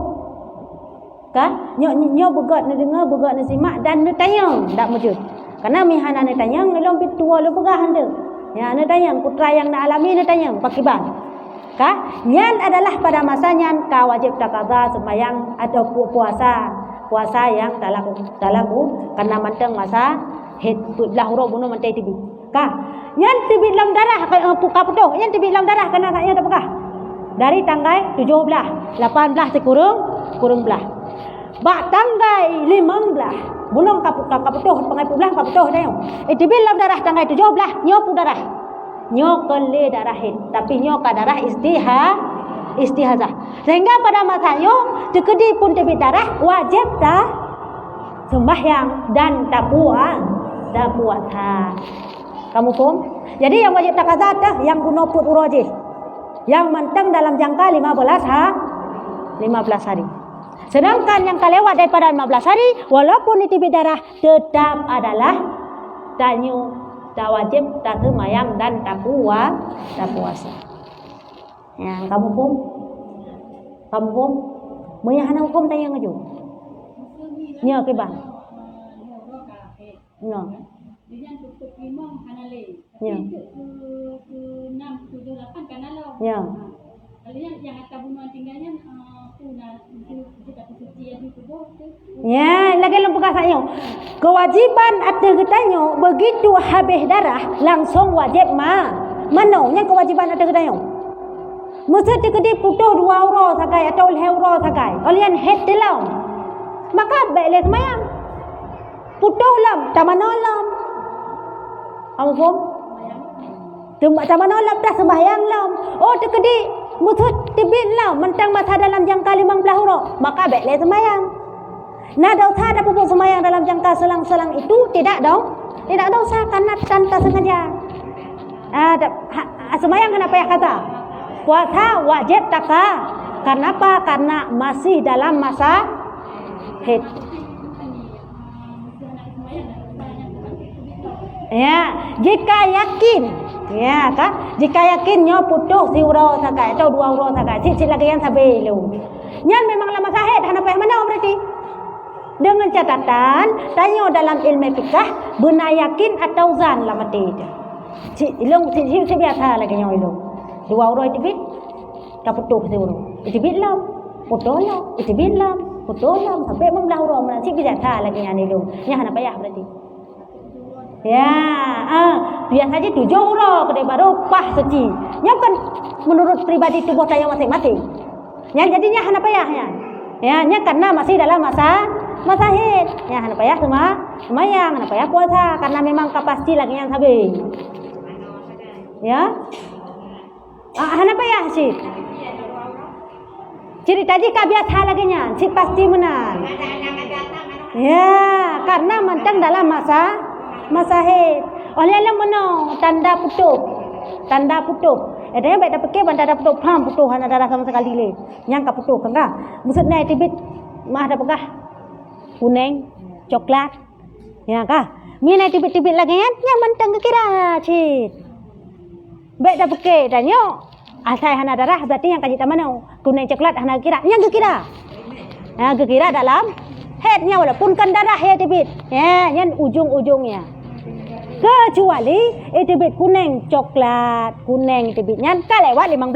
Nyo begat na dengar, begat na simak dan na tayang tak wujud. Karena mihana na tayang nilong pitua lu pegahan tu. Ya na tayang putra yang na alami na tayang pakiban. Nyan adalah pada masanya ka wajib takaza sembahyang atau puasa yang talaku karena manteng masa haid lah huruf bunuh mantai tibi. Nyan tibi lam darah puka putuh, nyan tibi lam darah kena saknya tak pekah. Dari tanggai 17, 18 kurang belah. Bak tanggai 15, bulung kaputuh pengai pulah kaputuh dah. Tibi lam darah tanggai 17, nyo pu darah. Nyo kele darah haid, tapi nyo ka darah istihazah. Sehingga pada masa nyo tekedi pun tibi darah wajib tak sembahyang dan tak puasa. Kamu faham? Jadi yang wajib takaza dah yang guna put urojih. Yang mentang dalam jangka 15 hari. Sedangkan yang kelewat daripada 15 hari walaupun ditibik darah tetap adalah tanyu tak wajib tak semayang dan tak puasa. Yang kamu pun menyahana hukum tanya ngaju. Nya ke bang. No. Dia tutup 5 kanale. Ya. Ke 6, 7, 8 kanal. Ya. Kalian yang atas bunuh tinggalnya kita kesucian itu boh. Ya, lagi lupa kasanya. Kewajiban atas katanya begitu habis darah langsung wajib manaunya kewajiban atas katanya. Mesti tekedi putuh 2 euro sakai atau 1 euro sakai. Kalian head dalam. Maka baiklah semayang. Putuh lam, tamanolam. Kamu faham? Tamanolam dah sembahyang lam. Oh tekedi mesti tibit lam mentang masa dalam jangka 15 huruf. Maka baiklah semayang. Nah dosa ada pupuk semayang dalam jangka selang-selang itu tidak dosa karena tanpa sengaja. Semayang kenapa ya kata? Puasa wajib taka. Karena apa? Karena masih dalam masa haid. Ya, jika yakin, ya kan? Jika yakin nyo putuh si uro sakai atau 2 uro sakai, cicit lagi yang sabai lu. Nyan memang lama sahid, hana payah mana berarti? Dengan catatan, tanya dalam ilmu fikah, benar yakin atau zan lah mati itu. Cicit biasa lagi nyo lu. 2 uro itu bit, kaputuh si uro. Itu bit lam, putuh lam, itu bit lam, putuh lam, sampai 15 uro mana cicit biasa lagi nyan lu. Nya hana payah berarti. Ya, biasanya 7 huruf kedai baru pah suci. Yang kan menurut pribadi tubuh saya masing-masing. Yang jadinya hana payahnya. Ya, nya karena masih dalam masa haid. Ya, hana payah semayang, hana payah puasa karena memang kapasiti lagi yang sabi. Ya. Hana payah sih. Cerita jika biasa lagi nya, sih pasti menang. Ya, karena mentang dalam masa haid. Oleh Allah menang tanda putuh. Adanya baik dah pakai bandar dah putuh hana darah sama sekali le. Yang ka putuh kan ka. Maksud nai tibit mah dah pegah. Kuning, coklat. Ya ka. Mi nai tibit-tibit lagi kan. Yang mentang ke kira cik. Baik dah pakai danyo. Asal hana darah berarti yang kaji tamano. Kuning coklat hana kira. Yang ke kira. Ya ke kira dalam headnya walaupun kan darah ya tibit. Ya, yang ujung-ujungnya. Kecuali tibit kuning coklat, kuning tibitnya kan lewat 15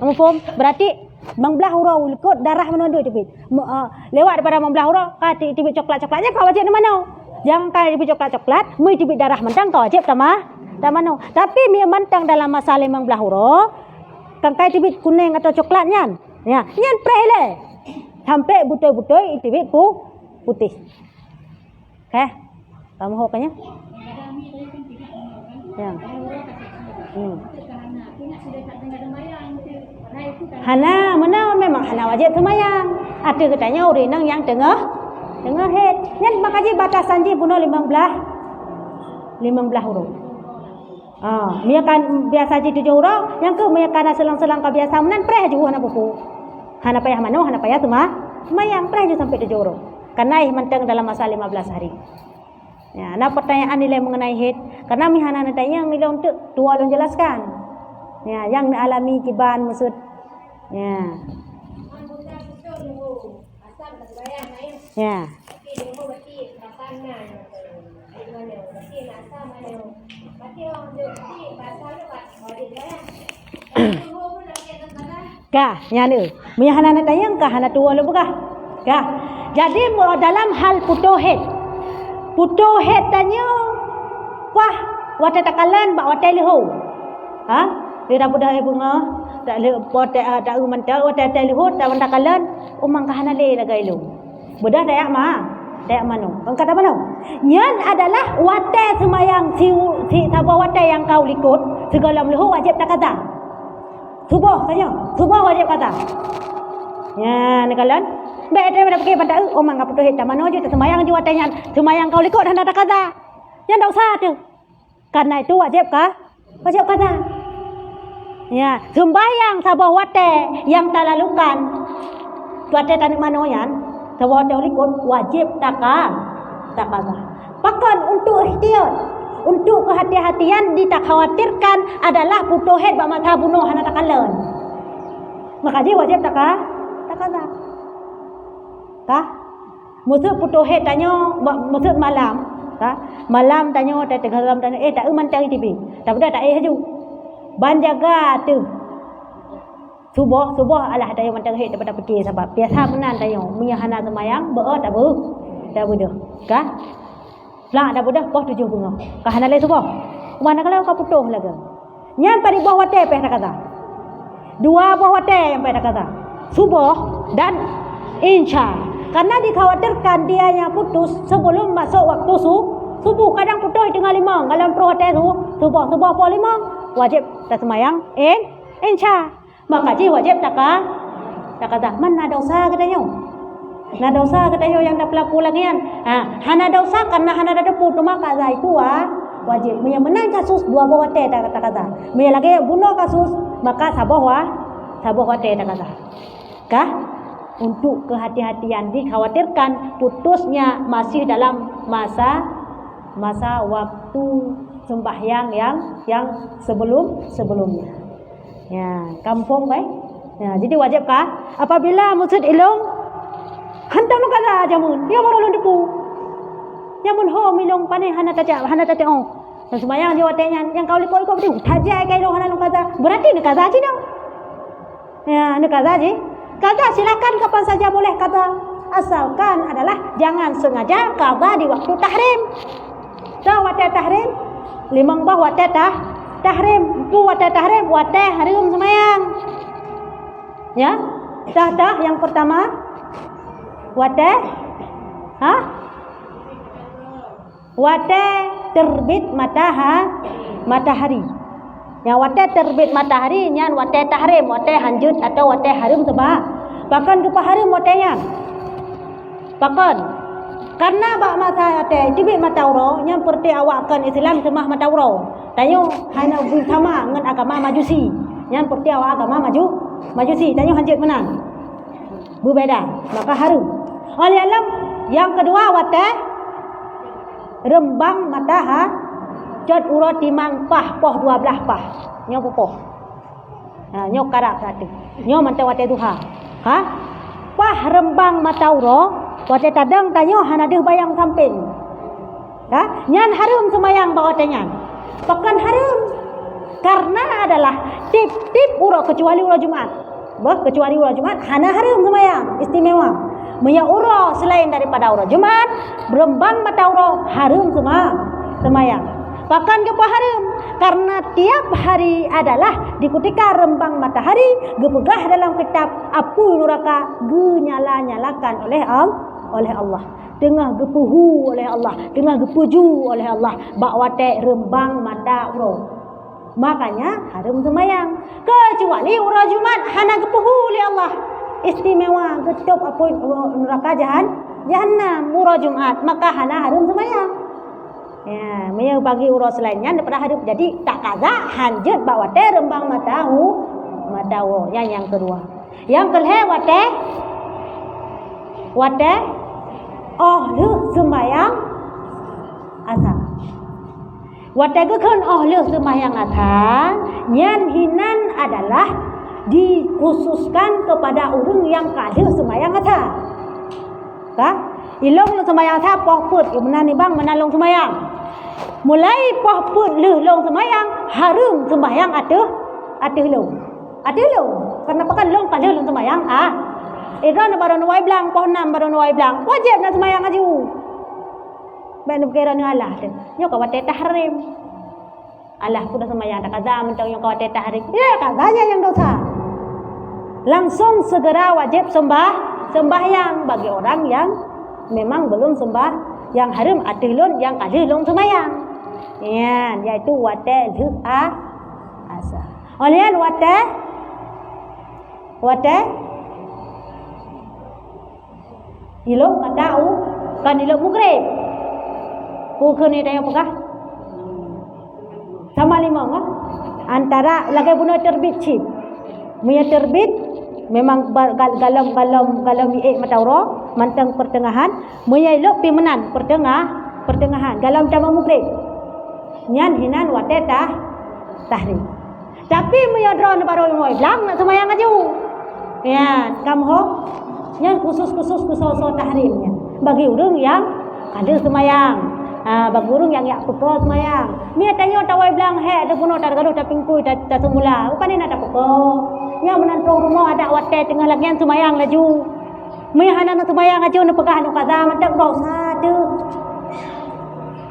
Kamu faham? Berarti 15 huruf ikut darah mana dua tibit. Lewat daripada 15 huruf ka tibit coklat-coklatnya kau wajib di mana? Jangan ka tibit coklat-coklat, mai tibit darah mentang kau wajib tamah. Tak mana. Tapi mi mentang dalam masa 15 huruf, kan kai tibit kuning atau coklatnya. Ya, nyan prele. Sampai butai-butai tibit putih. Okey. Kamu hokanya? Ya. Hana mana memang hana wajib semayang. Ada katanya orang yang tengah head. Yang makaji batasan je puno 15 huruf. Mia kan biasa je 7 huruf, yang ke mia kan selang-selang ka biasa menan preh je hana pupu. Hana payah mano, hana payah semayang preh je sampai 7 huruf. Karena mentang dalam masa 15 hari. Ya, nah pertanyaan nilai mengenai head karena mihana natanya yang nilai untuk dua long jelaskan. Ya, yang alami kiban maksud. Ya. Ya. Kah, nyana. Mihana natanya kah hana dua lo bukan? Kah. Jadi dalam hal putuh head tanya wah wate takalan bak wate leho dia dah budak bunga tak le wate tak mentau wate leho tak takalan umang kahana le lagai lu budak dayak mano kan kata mano nyan adalah wate semayang si sabah wate yang kau likut segala leho wajib tak kata subuh wajib kata ya nikalan baik daripada pakai pada omang apa tu hitam mana je semayang je watanya semayang kau likut dah ada kata yang tak usah tu karena itu wajib kata ya sembayang sabah wate yang tak lalukan wate tanik mana yan sabah wate likut wajib tak kata bahkan untuk ikhtiar untuk kehati-hatian ditakhawatirkan adalah putuh head mata bunuh hana takalan maka dia wajib tak kata kah? Maksud putuh head tanya maksud malam kah? Malam tanya tak tenggelam tanya tak mantang TV. Tak ada tak haju. Ban jaga tu. Subuh alah tanya mantang head daripada fikir sebab biasa menan tanya menyahana semayang tak bedah. Kah? Lah dah bedah poh 7 bunga. Kah hana le subuh. Mana kalau kau putuh lagi. Nyan pari buah wate peh tak kata. 2 buah wate yang peh tak kata. Subuh dan insya karena dikhawatirkan dia yang putus sebelum masuk waktu subuh kadang putus tengah 5 kalau protes subuh pukul 5 wajib tak semayang insya maka ji wajib tak kata mana dosa katanya yang dah pelaku lagi kan hana dosa karena hana ada putus maka itu wajib yang menang kasus 2 buah teh tak kata yang lagi bunuh kasus maka sabah teh tak kata kah untuk kehati-hatian dikhawatirkan putusnya masih dalam masa waktu sembahyang yang sebelumnya. Ya, kampung baik. Ya, jadi wajibkah apabila maksud ilung hantam lu kata jamun, dia baru lu depu. Jamun ho milung pane hana tata oh. Sembahyang dia watenya yang kau likut betul. Tajai kai lu hana lu kata. Berarti nak kata aje dah. Ya, nak kata aje. Kata silakan kapan saja boleh kata asalkan adalah jangan sengaja kata di waktu tahrim. Tahu wate tahrim? 5 bah wate tahrim, 4 wate tahrim, wate harum semayang. Ya? Dah yang pertama wate wate terbit matahari. Yang wate terbit matahari nyan wate tahrim, wate hanjut atau wate harum sebab. Bahkan ke harum watenya. Bahkan Karena bak masa ate tibik matauro yang perti awakan Islam semah matauro. Tanyo hana sama ngan agama Majusi. Yang perti awak agama Majusi. Tanyo hanjit menang. Berbeda, maka harum. Oleh alam yang kedua wate rembang mataha jod urut timang pah poh 12 pah. Nyo poh. Nyo karak satu. Nyo mante wate duha. Ha? Pah rembang matauro wate tadang tanyo hanadeh bayang samping. Ha? Nyan harum semayang bawate nyan. Pakan harum karena adalah tip-tip urut kecuali urut Jumat. Kecuali urut Jumat hana harum semayang istimewa. Maya urut selain daripada urut Jumat berembang matauro harum semayang. Bahkan kepa harum karena tiap hari adalah di ketika rembang matahari gepegah dalam kitab api neraka nyala-nyalakan oleh Allah. Tengah gepuhu oleh Allah, tengah gepuju oleh Allah. Bakwate rembang matauro. Makanya harum semayang. Kecuali urut Jumat hana gepuhu oleh Allah. Istimewa getup api neraka jahannam urut Jumat maka hana harum semayang. Ya, maya bagi urus lainnya daripada hidup. Jadi tak kaza hanjut bawa teh rembang matawo yang kedua. Yang kelima wate lu sembahyang asa. Wate gekeun lu sembahyang asa, nyan hinan adalah dikhususkan kepada orang yang kada sembahyang asa. Kah? Ilong long semayang sa poh put ibunan ni bang menalong semayang. Mulai poh put lu long semayang harum sembayang atuh long. Karena pakan long kada long semayang Iran baru nuai blang poh 6 baru nuai blang. Wajib nak semayang aju. Ben berkira ni Allah tu. Nyo ka wate tahrim. Allah sudah semayang tak kaza mentang nyo ka wate tahrim. Ya kazanya yang dosa. Langsung segera wajib sembahyang bagi orang yang memang belum sembah yang harum atilun yang kadilung semayang. Ya, yaitu wate asa. Oleh wate ilok matau kan ilok mugrib. Bukan ni tanya apakah? Sama lima kan? Antara lagi bunuh terbit cip. Mia terbit memang galam matauro mantang pertengahan menyelok pimenan pertengahan galam jama mugrib nyan hinan wate tahrim tapi menyadron baru moy blang nak semayang aju ya kamho nyan khusus tahrimnya bagi urang yang ada semayang bagi urang yang yak peko semayang mia tanyo tawai blang he ada puno tar gaduh ta pingkui ta semula upane nak peko nya menantong rumah ada wate tengah lagian semayang laju. Maya hana nak semayang aja nak pegah nak kaza mentak dosa tu.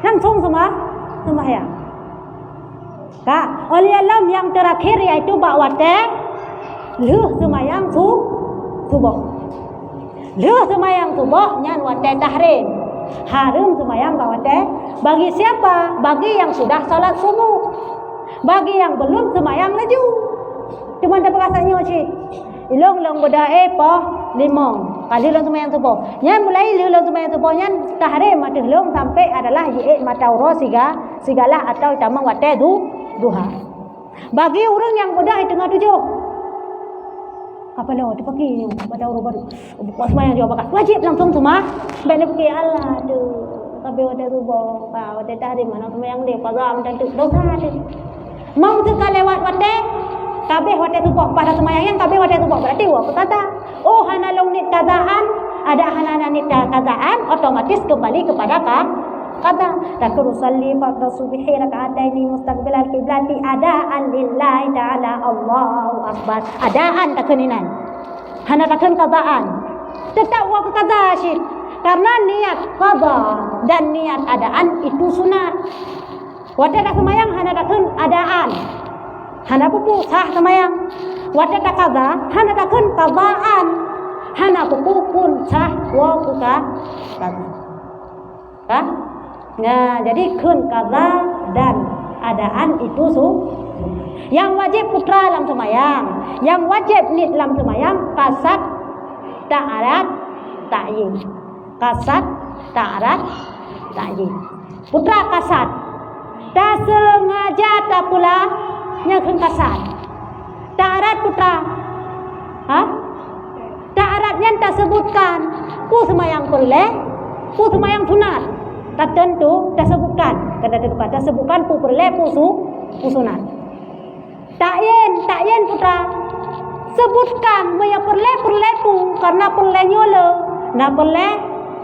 Langsung semayang. Ka, oleh alam yang terakhir yaitu bak wate lu semayang subuh. Lu semayang subuh nyan wate tahrim. Harum semayang bak wate bagi siapa? Bagi yang sudah salat subuh. Bagi yang belum semayang laju. Cuma ada perasanya cik. Ilong berdae poh 5. Kali long semayang subuh. Nyan mulai long semayang subuh nyan tahrim mati long sampai adalah ye matauro sigala atau tamang wate duha. Bagi orang yang berdae tengah 7. Apa lo dipakai matauro baru. Buat semayang dia bakal wajib langsung semua. Bene pakai Allah tu. Tapi wate subuh, wate tahrim mana semayang dia pagam dan dosa tu. Mau sekali lewat wate kabeh wate subuh pada semayang yang kabeh wate subuh berarti wa kata oh hana long nit kazaan ada hana nit kazaan otomatis kembali kepada kata takru salli fardhu subhi rak'ataini mustaqbilal qiblati adaan lillahi ta'ala Allahu akbar adaan takeninan hana taken kazaan tetap wa kaza syid karena niat qada dan niat adaan itu sunat wate tak semayang hana taken adaan hana pupu sah semayang wate tak kaza hana takun kazaan hana pupu pun sah wa buka kaza kah nah jadi kun kaza dan adaan itu yang wajib putra dalam semayang yang wajib nit dalam semayang kasat ta'arat ta'yin kasat Ta'arat ta'yin. Putra kasat. Tak sengaja tak pula nyakun kasat. Ta'arat putra. Ta'aratnya tak sebutkan. Pu semayang perle, pu semayang sunat. Tak tentu tak sebutkan. Kata tentukan tak sebutkan pu perle, pu sunat. Ta'yin putra. Sebutkan maya perle pu karena perle nyola. Na perle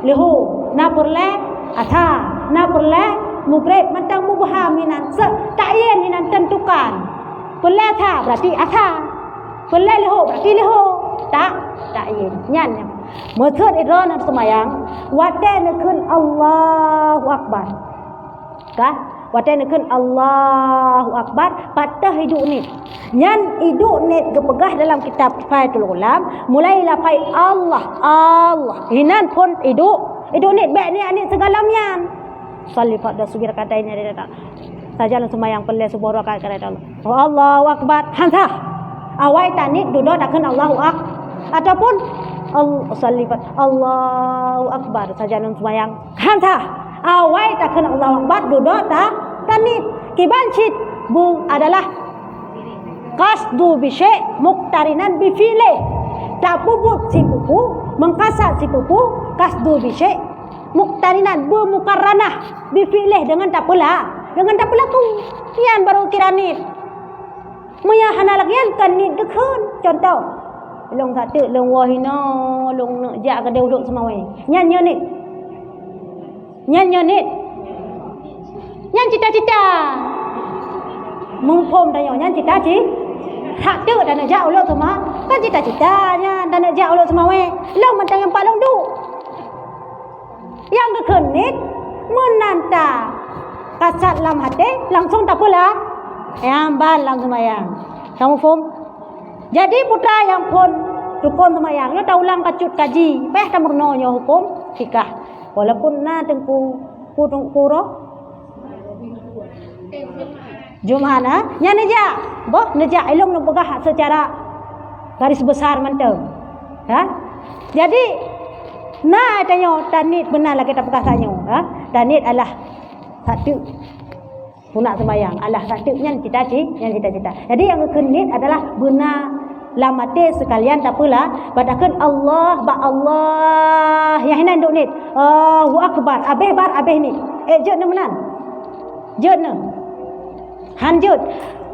lehu, na perle atha, na perle mugrib macam mubham minan. Ta'yin minan tentukan. Perle atha berarti atha. Perle lehu berarti lehu. Ta'yin. Nyan. Maksud idron semayang, wate nekun Allahu Akbar. Kah? Wate nekun Allahu Akbar patah hidup ni. Nyan hidup ni gepegah dalam kitab Fathul Ulam, mulai lapai Allah. Hinan pun hidup ni baik ni ani segalamnya. Salli pada subir kata ini ada tak. Sajalan semayang pelai sebuah rakaat kata Allah. Allahu Akbar. Hantah. Awai tanit duduk takkan Allahu Akbar. Ataupun Allahu Akbar sajalan semayang. Hantah. Awai takkan Allahu Akbar duduk tanit. Kibancit bu adalah qasdu bi syai' muqtarinan bi fi'li. Tak pupuk si pupu, mengkasat si pupu, qasdu bi syai' muqtarinan bermukarranah bi fi'li dengan tak pelaku. Yan baru kiranit. Maya hana lagian kan nit dekun. Contoh. Long satu long wahina, long nak jak ke duduk semawai. Nyanyo nit. Nyan cita-cita. Mengpom tanya nyan cita-cita. Hak tu dan nak jak uluk semua. Kan cita-citanya dan nak jak uluk semawai. Long macam yang pak long duk. Yang dekun nit menanta kasat lam hati langsung tak pula yang balang semayang. Kamu faham? Jadi putra yang pun dukun semayang dia dah ulang kacut kaji peh tak mernonyo hukum fikah walaupun na tengku roh Jum'ana nya neja boh neja ilmu nak pegah secara garis besar mantap. Jadi na tanya tanit benar lagi tak pegah tanya. Tanit adalah satu punak sembayang Allah satu yang cita-cita. Jadi yang kenit adalah benar lamate sekalian tak pula badakan Allah yang hinan duk nit Allahu Akbar abeh ni jut ne menan jut ne hanjut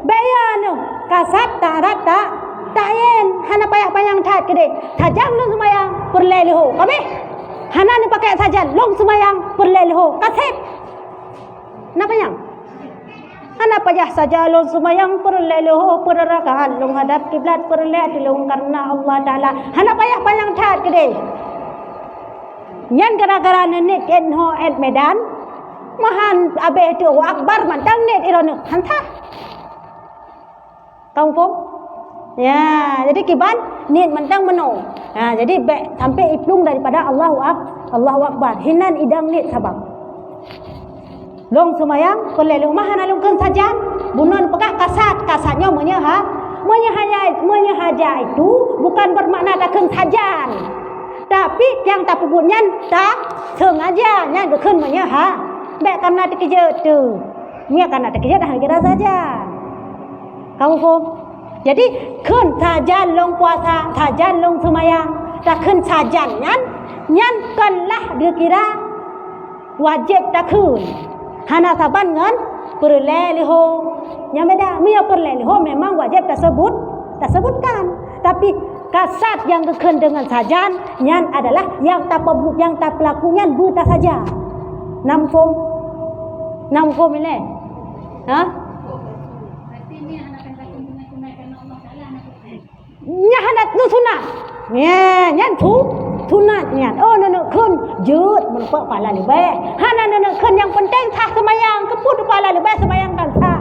bayan kasat tarat ta'yin hana payang tat kede tajam lu sembayang perleleho kabe hana ni pakai sajan long sembayang perleleho kasep napa yang hana payah saja long sembayang perleleho perrakaat long hadap kiblat perle long karena Allah taala hana payang tat kede nyan gara-gara nenek enho et medan mahan abe tu akbar mantang net irone hanta kampung ya jadi kiban net mantang meno jadi sampai iplung daripada Allahu Akbar hinan idang net sabab long semayang perlu mahan alungkeun saja bunon pegak kasatnya menyahaja itu bukan bermakna takkeun sajan tapi yang tak pupuknya tak sengaja nya gekeun menyaha baik karena terkejut tu. Nya karena terkejut dah kira saja. Kamu faham? Jadi kun sajan long puasa, sajan long semayang, tak kun sajan nyan kanlah dia kira wajib tak kun. Hana saban ngan perleleho. Nya beda, mia perleleho memang wajib tersebutkan. Tapi kasat yang gekun dengan sajan nyan adalah yang tak pelakunya buta saja. Namfum ini, Nyahanat nu sunat, nyan sunat nyan. Oh nana kun jut menepuk pala lebih. Hana nana kun yang penting sah semayang keput pala lebih semayang kan sah.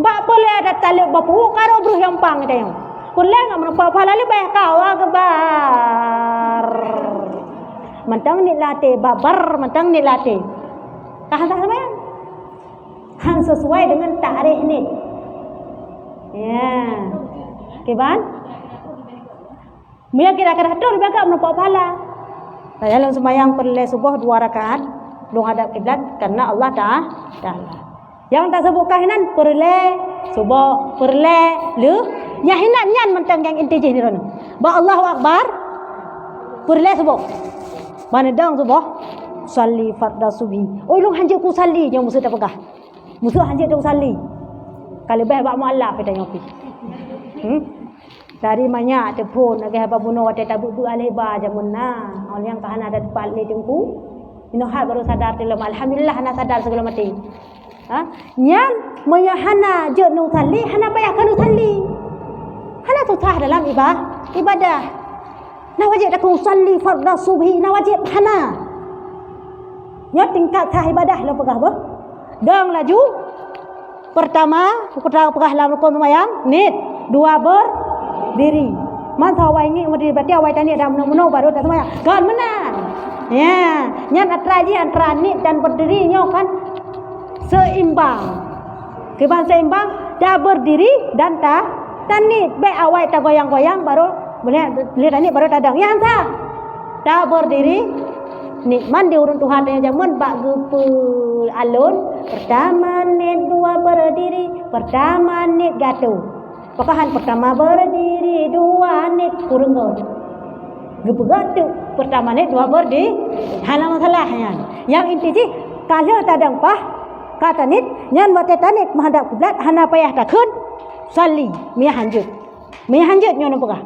Bak boleh ada taluk bapu karo bruh yang pang dia. Boleh ngam menepuk pala lebih kau agbar. Mentang ni latih babar mentang ni latih. Tahan semayang. Han sesuai dengan tarikh ni. Ya. Kiban? Mia kira-kira tu lebih agak menepuk pala. Saya long sembahyang perle subuh 2 rakaat, long hadap kiblat karena Allah Ta'ala. Yang tak sebutkan hinan perle subuh, perle le, nya hinan nyan mentang yang inti je ni rono. Ba Allahu Akbar perle subuh. Mana dang subuh? Salli farda subhi. Oi long hanje ku salli yang musuh tak pegah. Musuh hanje tu salli. Kalau baik bak muallaf kita nyopi. Dari banyak tepun agak apa bunuh wate tabuk bu aleba jamunna. Orang yang tahan ada tempat ni tengku. Ino hal baru sadar dalam alhamdulillah ana sadar segala mati. Ha? Nyam menyahana je nu salli, hana payah kan nu salli. Hana susah dalam ibadah. Na wajib aku salli fardhu subhi, na wajib hana. Nya tingkat sah ibadah lo pegah bah. Dang laju. Pertama, pegah dalam rukun sembahyang, nit. 2 berdiri. Man sawai ngi berdiri berarti awai tani dah meno baru tak sembahyang. Kan menang. Ya, nya antara nit dan berdiri nyo kan seimbang. Keban seimbang, dah berdiri dan nit. Baik awai tak goyang-goyang baru boleh tani baru tadang. Ya sah. Dah berdiri nikman di urun Tuhan yang jamun bak gepul alun. Pertama nit 2 berdiri, pertama nit gatu. Pakahan pertama berdiri, 2 nit kurung gol. Gepu gatu, pertama nit 2 berdiri. Hana masalahnya. Yang inti sih kalau tadang pah kata nit nyan wate tanit menghadap kiblat hana payah takun salli mia hanjut nyono pegah.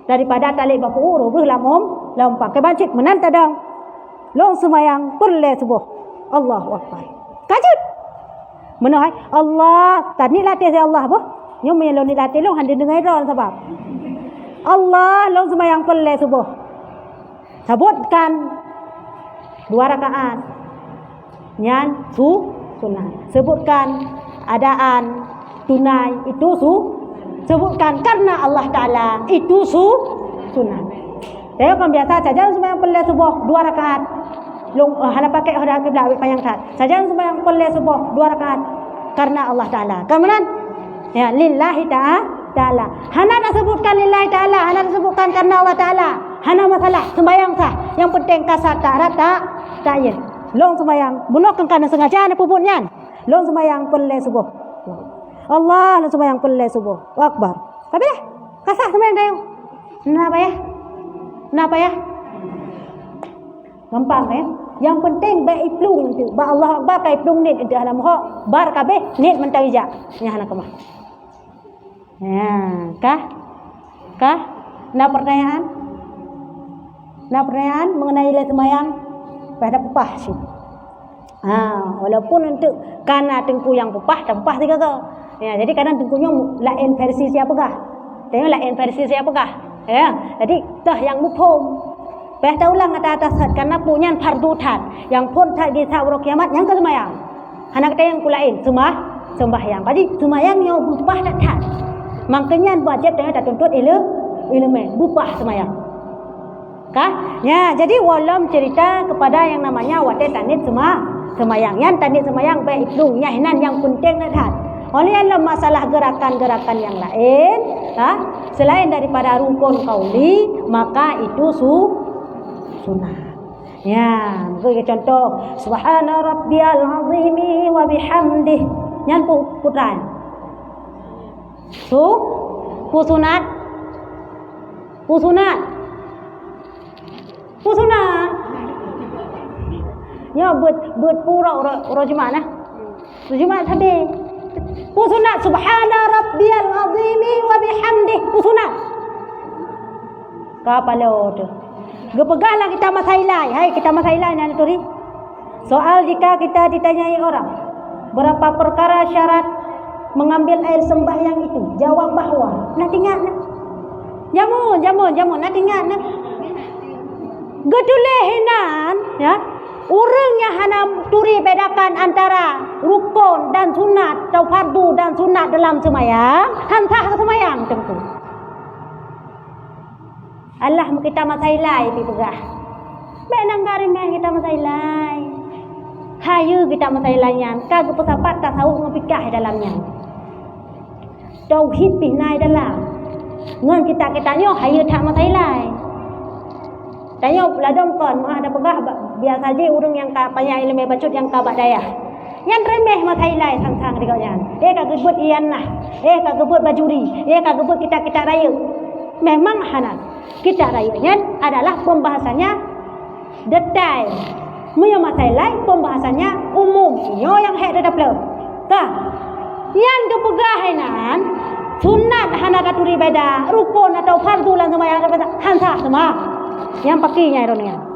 Daripada tali bapu uru beuh lamom lompak ke bancik menan tadang. Long sembahyang perle subuh. Allahu Akbar. Kajut. Menohai Allah tani latih saya Allah boh. Nyo me lo ni latih long hande dengai ron sebab. Allah long sembahyang perle subuh. Sebutkan 2 rakaat. Nyan sunat. Sebutkan adaan tunai itu sebutkan karena Allah Ta'ala itu sunat. Saya kan biasa saja sembahyang perle subuh 2 rakaat. Long hana pakai hadap kiblat panjang kat. Saja sembahyang perle subuh 2 rakaat karena Allah Ta'ala. Kemudian ya lillahi ta'ala. Hana nak sebutkan lillahi ta'ala, hana nak sebutkan karena Allah Ta'ala. Hana masalah sembahyang sah. Yang penting kasar tak ya. Long sembahyang bunuh kan sengaja nak puputnya. Long sembahyang perle subuh. Allah long sembahyang perle subuh. Akbar. Tapi dah kasar sembahyang dah. Kenapa ya? Gampang ya. Yang penting baik iplung tu. Ba Allah Akbar kai iplung nit itu hana moh bar kabeh nit mentang ija. Nya hana kemah. Ya, kah? Nak pertanyaan mengenai nilai sembahyang pada pepah sih. Walaupun untuk kana tengku yang pepah dan pepah tiga ke. Ya, jadi kadang tengkunya lain versi siapa kah? Tengok lain versi siapa kah? Ya, jadi tah yang muphom. Peh ulang kata atas karena punya fardu tad. Yang pun tak di saat kiamat yang ke sembahyang. Anak kita yang kulain sembahyang. Jadi sembahyang yang bupah tak tad. Makanya wajib dengan tak tuntut elemen bupah sembahyang. Kah? Ya, jadi walam cerita kepada yang namanya wate tanit sembahyang. Yang tanit sembahyang baik itu hinan yang penting tak tad. Oleh dalam masalah gerakan-gerakan yang lain, selain daripada rukun qauli, maka itu sunat. Ya, bagi contoh subhana rabbiyal azimi wa bihamdih. Nyan putran. Pusunat. Ya buat pura rojman Rojman tadi. Pusunat subhana rabbiyal azimi wa bihamdih. Pusunat. Kapalo tu. Gepegahlah kita masailai. Hai kita masailai nan turi. Soal jika kita ditanyai orang berapa perkara syarat mengambil air sembahyang itu, jawab bahwa nak ingat nak. Jamu nak ingat nak. Geduleh hinan ya. Orang yang hana turi bedakan antara rukun dan sunat atau fardu dan sunat dalam sembahyang, hantah sembahyang tentu. Allah kita masailai pi pegah. Baik nanggari meh kita masailai. Hayu kita masailainya. Kagak pesapat tasawuf ngapikah dalamnya. Tauhid pinai dalam. Ngan kita nyo hayu tak masailai. Tanya ladong kon mah ada pegah biasa je urang yang ka panya ilmu bacut yang ka daya. Yang remeh mah Thailand sang-sang dekat yan. Ka gebut ian nah. Ka gebut bajuri. Ka gebut kita raya. Memang hanan. Kita rayanya adalah pembahasannya detail. Muya mah Thailand pembahasannya umum. Yo yang hek dah pleu. Tah. Yang kepegahanan sunat hana katuri beda rukun atau fardu lan semua yang hansa semua yang pakainya itu nih